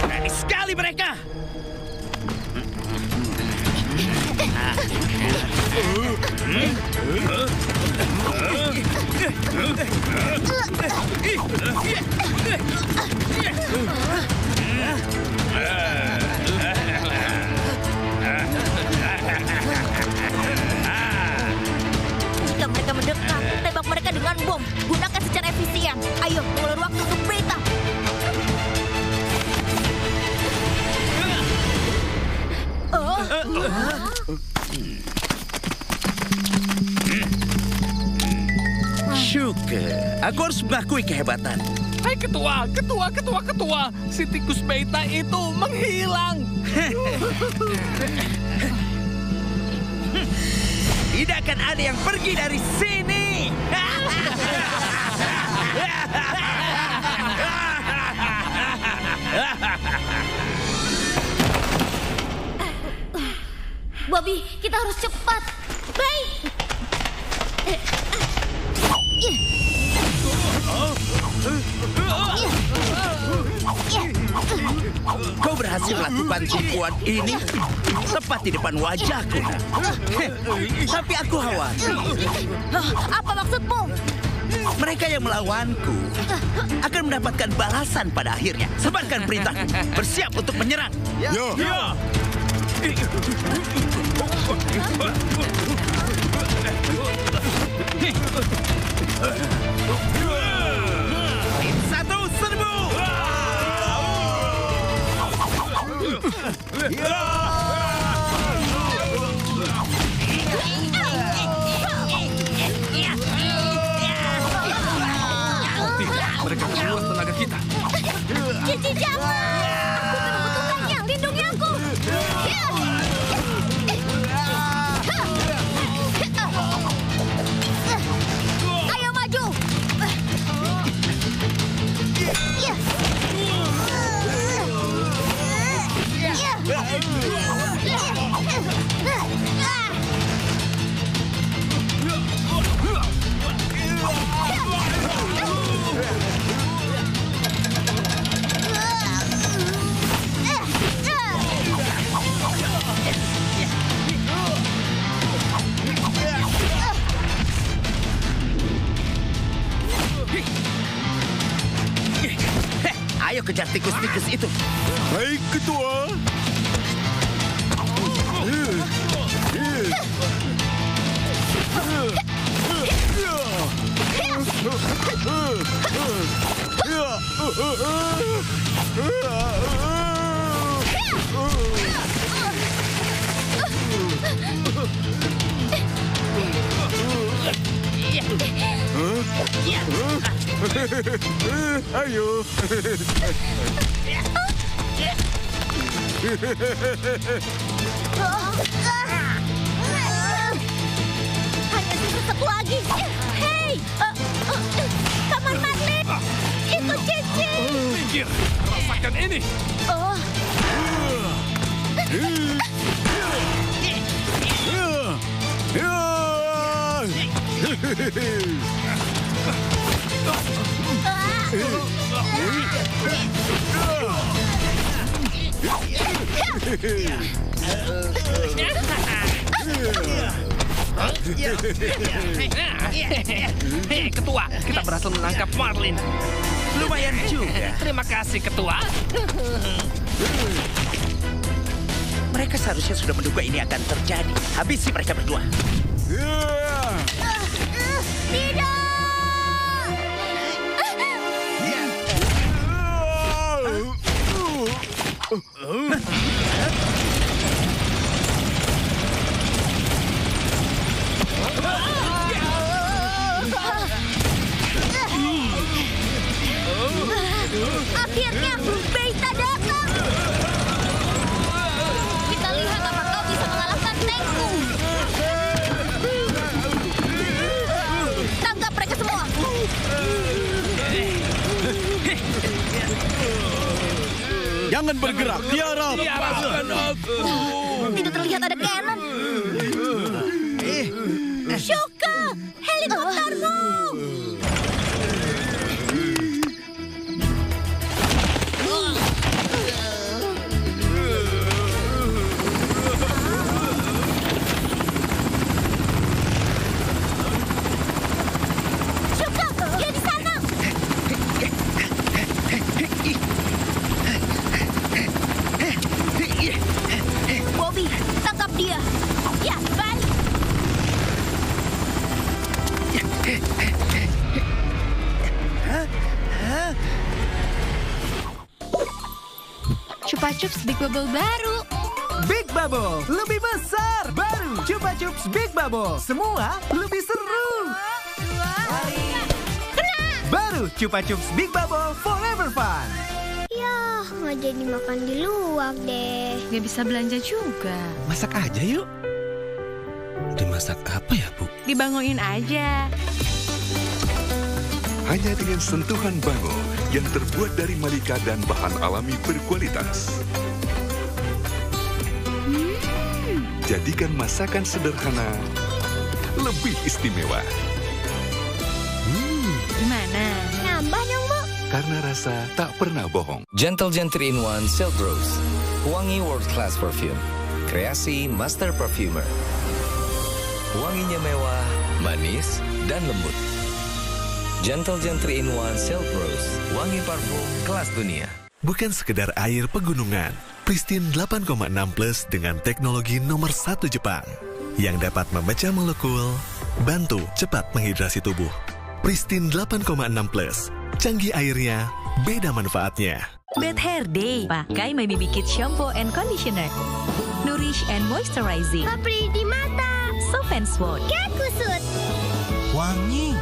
Berani sekali mereka! Jika mereka mendekat, tembak mereka dengan bom. Gunakan secara efisien. Ayo, mengulur waktu untuk Beta. Syukur, aku harus mengakui kehebatan. Hai ketua. Si tikus Beta itu menghilang. Tidak akan ada yang pergi dari sini. Bobby, kita harus cepat. Baik. Kau berhasil lakukan tipuan ini tepat di depan wajahku. Tapi aku khawatir. Apa maksudmu? Mereka yang melawanku akan mendapatkan balasan pada akhirnya. Sebarkan perintahku. Bersiap untuk menyerang. Ya. Tim 1 serbu. Mereka menguras tenaga kita. Cici, jangan! Aku membutuhkannya. Lindungi aku! Ayo maju! Ayo kejar tikus-tikus itu. Baik, ketua. Ayo. Hanya sisa satu lagi. Hei, Paman Marlin, itu Cici. Minggir, rasakan ini. Ketua, kita berhasil menangkap Marlin. Lumayan juga. Terima kasih, Ketua. Mereka seharusnya sudah menduga ini akan terjadi. Habisi mereka berdua. Akhirnya Beta datang. Kita lihat apakah kau bisa mengalahkan tankku. Tangkap mereka semua. Jangan bergerak, tiarap. Tiarapkan aku. Tidak terlihat ada cannon. Shuka, helikoptermu. Shuka, dia di sana. Bobby, tangkap dia. Ya, balik. Chupa Chups Big Bubble baru. Big Bubble, lebih besar, baru. Chupa Chups Big Bubble, semua lebih seru. Baru Chupa Chups Big Bubble, forever fun. Ya, nggak jadi makan di luar deh. Nggak bisa belanja juga. Masak aja yuk. Dimasak apa ya, Bu? Dibangunin aja. Hanya dengan sentuhan bango yang terbuat dari malika dan bahan alami berkualitas. Jadikan masakan sederhana lebih istimewa. Gimana? Nambah dong, Bu. Karena rasa tak pernah bohong. Gentle Gen 3-in-1 Silk Rose. Wangi World Class Perfume. Kreasi Master Perfumer. Wanginya mewah, manis, dan lembut. Gentle Gen 3-in-1 Silk Rose. Wangi parfum kelas dunia. Bukan sekedar air pegunungan, Pristine 8,6 dengan teknologi nomor 1 Jepang yang dapat memecah molekul, bantu cepat menghidrasi tubuh. Pristine 8,6 canggih airnya, beda manfaatnya. Bad Hair Day, pakai My Baby Kid Shampoo and Conditioner. Nourish and moisturizing. Perih di mata. Soft and smooth. Cat kusut. Wangi.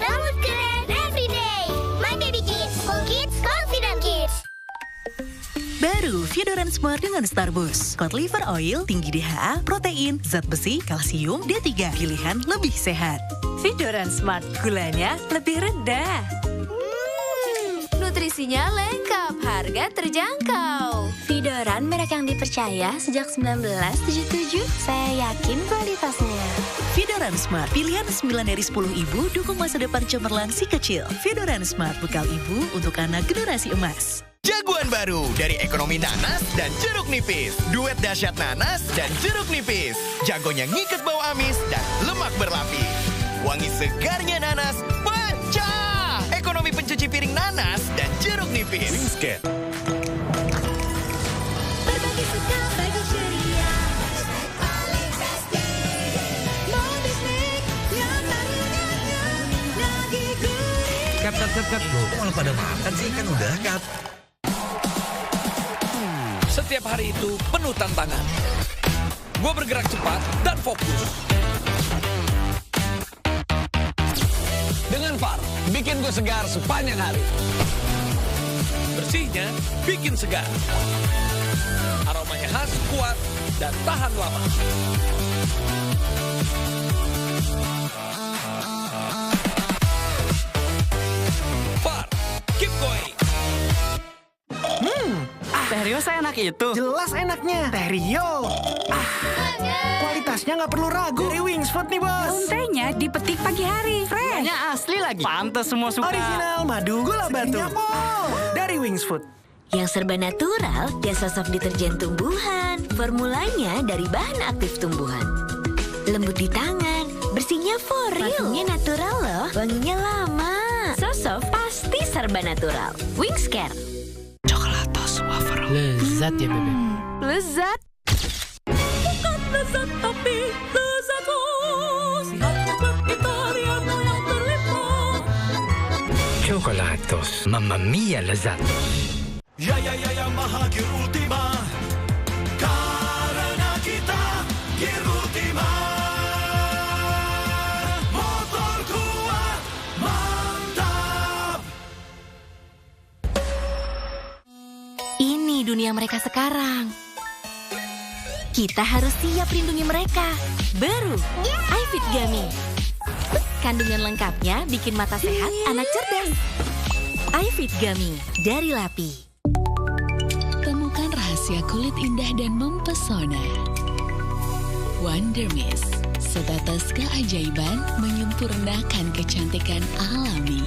Rambut keren everyday. My Baby Kids, for kids, confident kids. Baru Fiodoran Smart dengan Starbus. Cod liver oil, tinggi DHA, protein, zat besi, kalsium, D3. Pilihan lebih sehat. Fiodoran Smart, gulanya lebih rendah. Nutrisinya lengkap, harga terjangkau. Fidoran merek yang dipercaya sejak 1977. Saya yakin kualitasnya. Fidoran Smart, pilihan 9 dari 10 ibu dukung masa depan cemerlang si kecil. Fidoran Smart, bekal ibu untuk anak generasi emas. Jagoan baru dari ekonomi nanas dan jeruk nipis. Duet dahsyat nanas dan jeruk nipis. Jagonya ngikat bau amis dan lemak berlapis. Wangi segarnya nanas, pecah! Ekonomi pencuci piring nanas dan jeruk nipis. Wingscan. Berbagi suka, bagi ceria. Kat. Loh, kok malah pada makan sih? Kan udah, Kat. Setiap hari itu penuh tantangan. Gue bergerak cepat dan fokus. Dengan Far, bikin gue segar sepanjang hari. Bersihnya bikin segar. Aromanya khas, kuat, dan tahan lama. Far, keep going. Teh Rio seenak itu. Jelas enaknya. Teh Rio. Kualitasnya nggak perlu ragu. Dari Wings Food nih, Bos. Untainya dipetik pagi hari. Fresh. Gulanya asli lagi. Pantes semua suka. Original madu gula batu. Dari Wings Food. Yang serba natural dan sosok deterjen tumbuhan. Formulanya dari bahan aktif tumbuhan. Lembut di tangan, bersihnya for real. Parfumnya natural loh, wanginya lama. Sosok pasti serba natural. Wings Care. Lezat ya, Bebe. Lezat. lezat tapi lezat lihat coklat gitar yang terlipat. Chocolatos, mamma mia lezatos. Ya Yamaha Gear Ultima, karena kita Gear Ultima. Motor kuat, mantap. Ini dunia mereka sekarang. Kita harus siap lindungi mereka. Baru, iFit Gummy. Kandungan lengkapnya bikin mata sehat, anak cerdas. iFit Gummy dari Lapi. Temukan rahasia kulit indah dan mempesona. Wonder Mist, setetes keajaiban menyempurnakan kecantikan alami.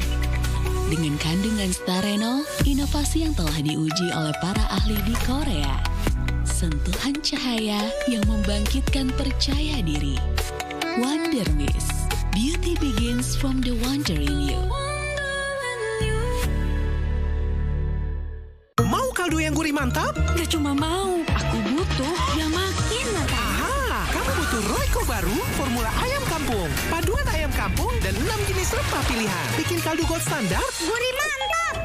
Dengan kandungan starenol, inovasi yang telah diuji oleh para ahli di Korea. Sentuhan cahaya yang membangkitkan percaya diri. Wonder Mist, beauty begins from the wonder in you. Mau kaldu yang gurih mantap? Gak cuma mau, aku butuh yang makin mantap. Aha, kamu butuh Royco baru, formula ayam kampung. Paduan ayam kampung dan 6 jenis rempah pilihan. Bikin kaldu gold standar Gurih mantap.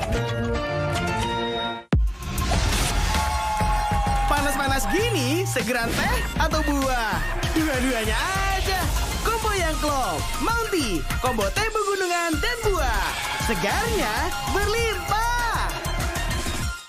Panas-panas gini, segeran teh atau buah? Dua-duanya aja. Combo yang klop, Mounty, combo teh pegunungan dan buah. Segarnya berlimpah.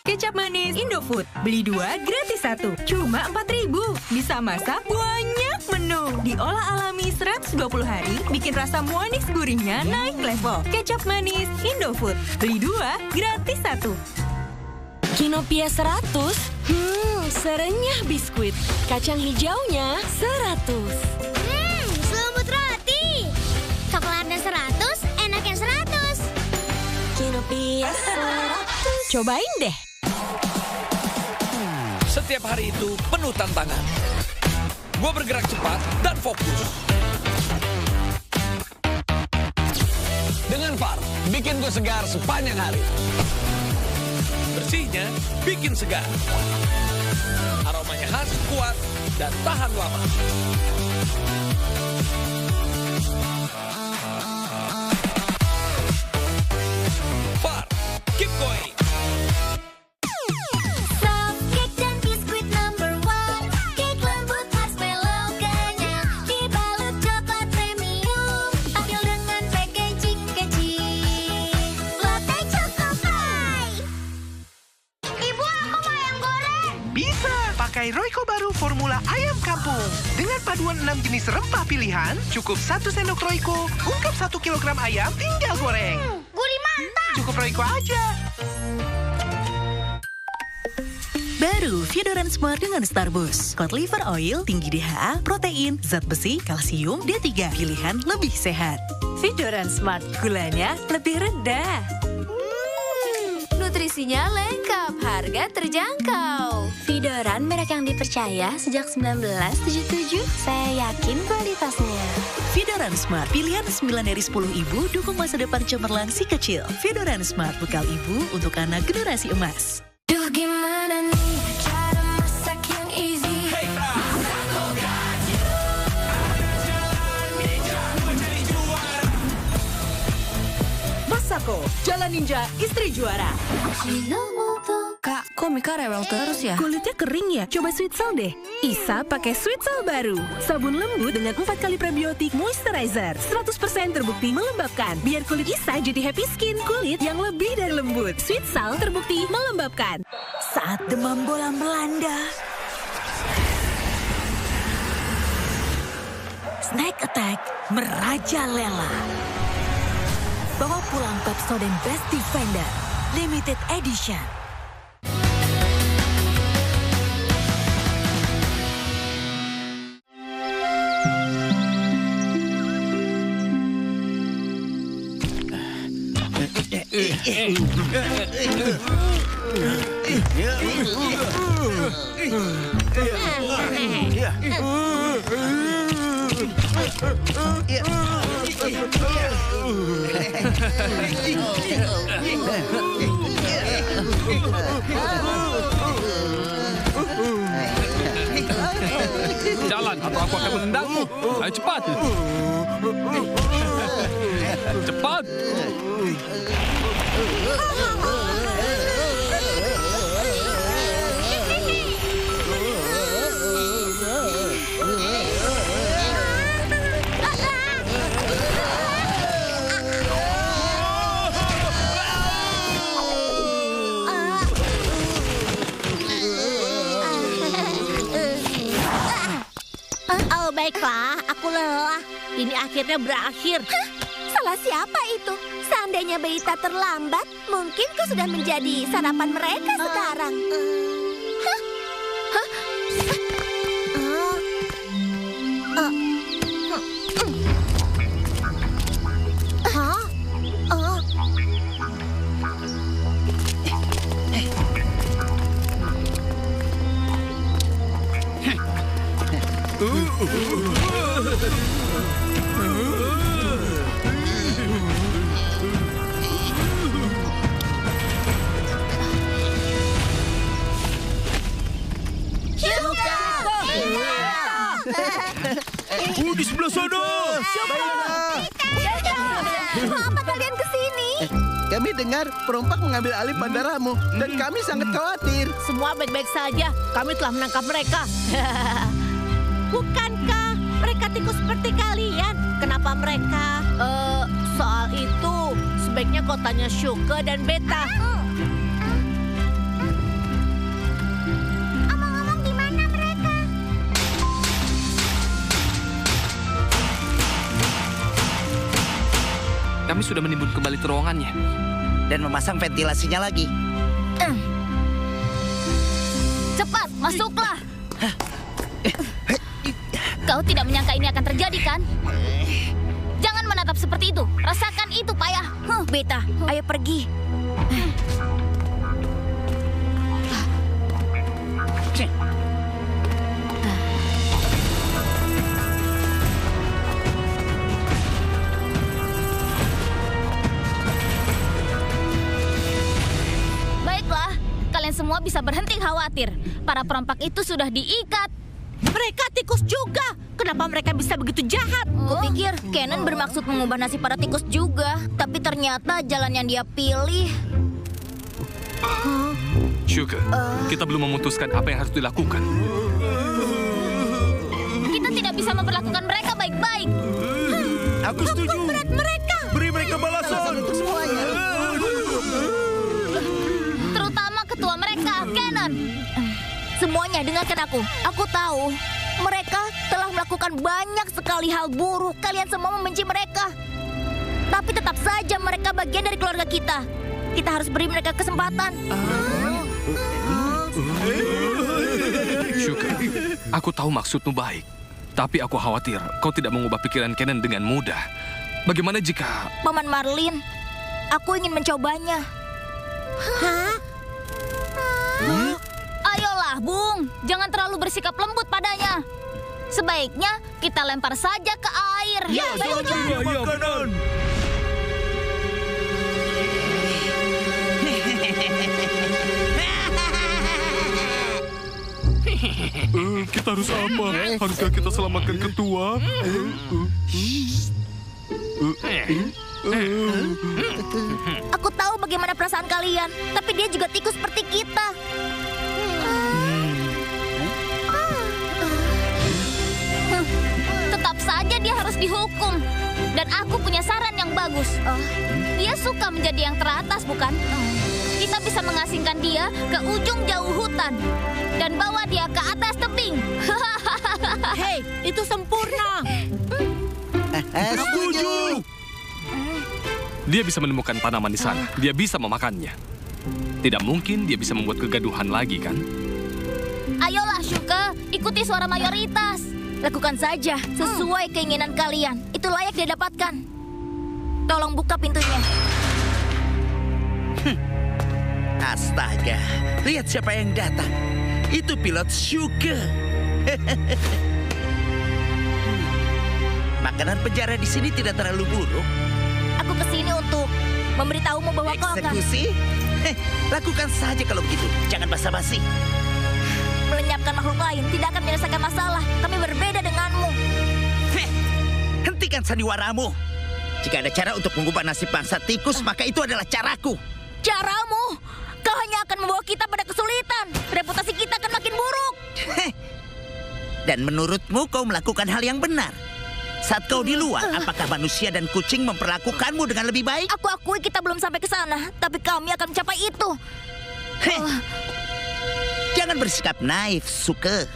Kecap manis Indofood. Beli 2 gratis 1. Cuma 4.000. Bisa masak banyak menu. Diolah alami 120 hari. Bikin rasa muanis gurihnya naik level. Kecap manis Indofood. Beli 2 gratis 1. Kinopia 100? Serenyah biskuit. Kacang hijaunya 100. Selembut roti. Coklatnya 100, enaknya 100. Kinopia 100. Cobain deh. Setiap hari itu penuh tantangan. Gue bergerak cepat dan fokus. Dengan Far, bikin gue segar sepanjang hari. Bersihnya bikin segar. Aromanya khas, kuat, dan tahan lama. Far, keep going. Pakai Royco baru formula ayam kampung. Dengan paduan 6 jenis rempah pilihan, cukup 1 sendok Royco, ungkap 1 kilogram ayam, tinggal goreng. Gurih mantap. Cukup Royco aja. Baru Fiodoran Smart dengan Starbus. Cod liver oil, tinggi DHA, protein, zat besi, kalsium, D3. Pilihan lebih sehat. Fiodoran Smart, gulanya lebih rendah. Nutrisinya lengkap, harga terjangkau. Fiodoran merek yang dipercaya sejak 1977. Saya yakin kualitasnya. Fiodoran Smart, pilihan 9 dari 10 ibu, dukung masa depan cemerlang si kecil. Fiodoran Smart, bekal ibu untuk anak generasi emas. Duh gimana nih cara masak yang easy. Masako, Jalan Ninja, istri juara. Kak, kok Mika rewel terus ya? Kulitnya kering ya? Coba Sweet Sal deh. Isa pakai Sweet Sal baru. Sabun lembut dengan 4 kali probiotik moisturizer. 100% terbukti melembabkan. Biar kulit Isa jadi happy skin. Kulit yang lebih dari lembut. Sweet Sal terbukti melembabkan. Saat demam bola melanda, Snack Attack merajalela. Bawa pulang Pepsodent Best Defender Limited Edition. Jalan jalan atau aku akan menendangmu. Ayo cepat. Cepat. Oh, baiklah, aku lelah. Ini akhirnya berakhir. Salah siapa itu? Seandainya Beita terlambat, mungkin kau sudah menjadi sarapan mereka sekarang. Di sebelah sana. Apa kalian kesini? Kami dengar perompak mengambil alih bandaramu dan kami sangat khawatir. Semua baik-baik saja. Kami telah menangkap mereka. Bukankah mereka tikus seperti kalian? Kenapa mereka? Soal itu sebaiknya kau tanya Shuke dan Beta. Omong-omong, di mana mereka? Kami sudah menimbun kembali terowongannya. Dan memasang ventilasinya lagi. Cepat, masuklah. Kau tidak menyangka ini akan terjadi, kan? Jangan menatap seperti itu. Rasakan itu, payah. Beta, ayo pergi. Baiklah, kalian semua bisa berhenti khawatir. Para perompak itu sudah diikat. Mereka tikus juga. Kenapa mereka bisa begitu jahat? Kupikir Kenan bermaksud mengubah nasib para tikus juga. Tapi ternyata jalan yang dia pilih... Shuke, kita belum memutuskan apa yang harus dilakukan. Kita tidak bisa memperlakukan mereka baik-baik. Aku setuju. Berat mereka. Beri mereka balasan. Terutama ketua mereka, Kenan. Semuanya dengarkan aku. Aku tahu mereka telah melakukan banyak sekali hal buruk. Kalian semua membenci mereka. Tapi tetap saja mereka bagian dari keluarga kita. Kita harus beri mereka kesempatan. Shuke, aku tahu maksudmu baik. Tapi aku khawatir kau tidak mengubah pikiran Kenan dengan mudah. Bagaimana jika... Paman Marlin, aku ingin mencobanya. Ayolah, Bung. Jangan terlalu bersikap lembut padanya. Sebaiknya kita lempar saja ke air. Ya, makanan. Kita harus apa? Haruskah kita selamatkan ketua? Aku tahu bagaimana perasaan kalian, tapi dia juga tikus seperti kita. Tetap saja dia harus dihukum. Dan aku punya saran yang bagus. Dia suka menjadi yang teratas, bukan? Kita bisa mengasingkan dia ke ujung jauh hutan. Dan bawa dia ke atas tebing. Hei, itu sempurna. Setuju. Dia bisa menemukan tanaman di sana. Dia bisa memakannya. Tidak mungkin dia bisa membuat kegaduhan lagi, kan? Ayolah, Shuke. Ikuti suara mayoritas. Lakukan saja sesuai keinginan kalian. Itu layak dia dapatkan. Tolong buka pintunya. Astaga, lihat siapa yang datang. Itu pilot Shuke. Makanan penjara di sini tidak terlalu buruk. Aku kesini untuk memberitahumu bahwa kau akan... Eksekusi? Lakukan saja kalau begitu. Jangan basa-basi. Melenyapkan makhluk lain tidak akan menyelesaikan masalah. Kami berbeda denganmu. Hentikan sandiwaramu. Jika ada cara untuk mengubah nasib bangsa tikus, maka itu adalah caraku. Caramu? Kau hanya akan membawa kita pada kesulitan. Reputasi kita akan makin buruk. Dan menurutmu kau melakukan hal yang benar. Saat kau di luar, apakah manusia dan kucing memperlakukanmu dengan lebih baik? Aku akui kita belum sampai ke sana, tapi kami akan mencapai itu. Jangan bersikap naif, Suke.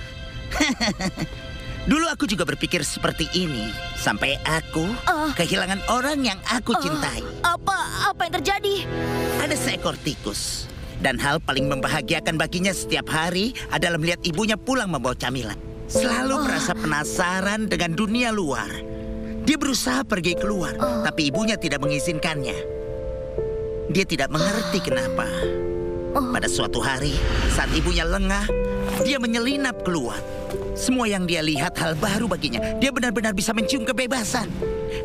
Dulu aku juga berpikir seperti ini. Sampai aku kehilangan orang yang aku cintai. Apa yang terjadi? Ada seekor tikus. Dan hal paling membahagiakan baginya setiap hari adalah melihat ibunya pulang membawa camilan. Selalu merasa penasaran dengan dunia luar. Dia berusaha pergi keluar, tapi ibunya tidak mengizinkannya. Dia tidak mengerti kenapa. Pada suatu hari, saat ibunya lengah, dia menyelinap keluar. Semua yang dia lihat hal baru baginya. Dia benar-benar bisa mencium kebebasan.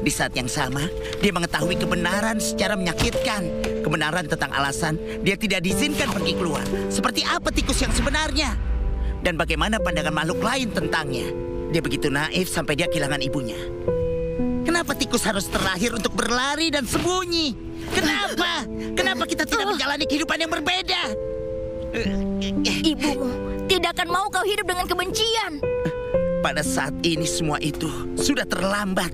Di saat yang sama, dia mengetahui kebenaran secara menyakitkan. Kebenaran tentang alasan dia tidak diizinkan pergi keluar. Seperti apa tikus yang sebenarnya? Dan bagaimana pandangan makhluk lain tentangnya? Dia begitu naif sampai dia kehilangan ibunya. Kenapa tikus harus terlahir untuk berlari dan sembunyi? Kenapa? Kenapa kita tidak menjalani kehidupan yang berbeda? Ibumu tidak akan mau kau hidup dengan kebencian. Pada saat ini semua itu sudah terlambat.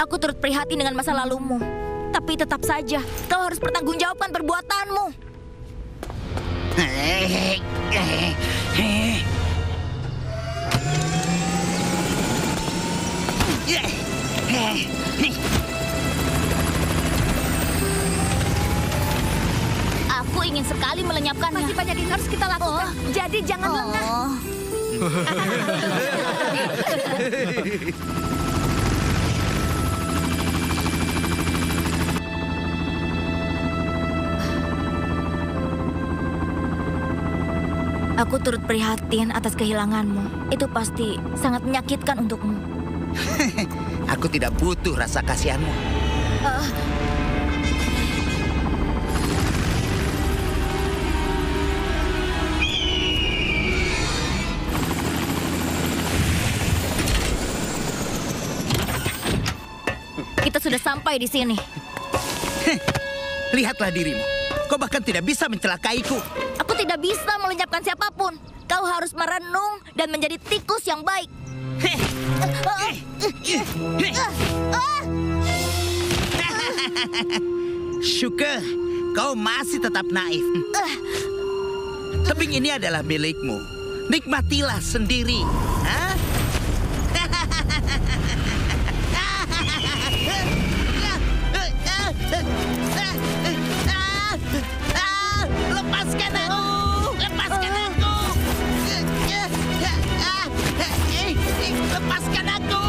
Aku turut prihatin dengan masa lalumu. Tapi tetap saja, kau harus pertanggungjawabkan perbuatanmu. Aku ingin sekali melenyapkannya. Masih banyak yang harus kita lakukan. Jadi jangan lengah. Aku turut prihatin atas kehilanganmu. Itu pasti sangat menyakitkan untukmu. Aku tidak butuh rasa kasihanmu. Kita sudah sampai di sini. Lihatlah dirimu. Kau bahkan tidak bisa mencelakaiku. Aku tidak bisa melenyapkan siapapun. Kau harus merenung dan menjadi tikus yang baik. Suke, kau masih tetap naif. Tebing ini adalah milikmu. Nikmatilah sendiri. Hah? Lepaskan aku! Lepaskan aku! Lepaskan aku!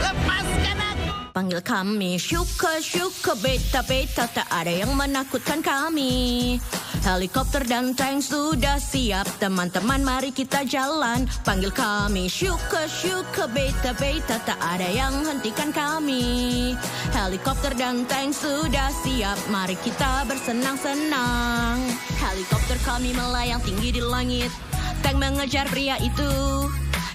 Lepaskan aku! Panggil kami Syuka beta tak ada yang menakutkan kami. Helikopter dan tank sudah siap, teman-teman mari kita jalan. Panggil kami Syuka beta tak ada yang hentikan kami. Helikopter dan tank sudah siap, mari kita bersenang-senang. Helikopter kami melayang tinggi di langit, tank mengejar pria itu.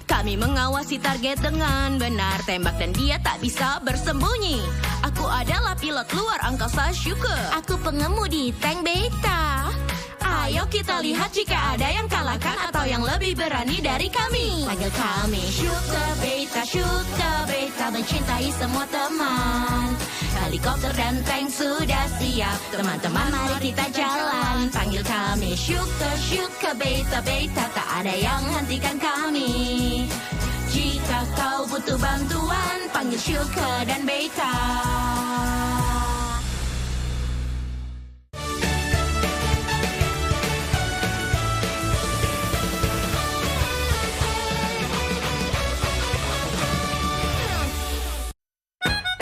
Kami mengawasi target dengan benar, tembak dan dia tak bisa bersembunyi. Aku adalah pilot luar angkasa Syuka. Aku pengemudi tank beta. Ayo kita lihat jika ada yang kalahkan atau yang lebih berani dari kami. Panggil kami Syuka beta mencintai semua teman. Helikopter dan tank sudah siap, teman-teman mari kita jalan. Panggil kami Syuka beta tak ada yang hentikan kami. Jika kau butuh bantuan, panggil Syuka dan Beta.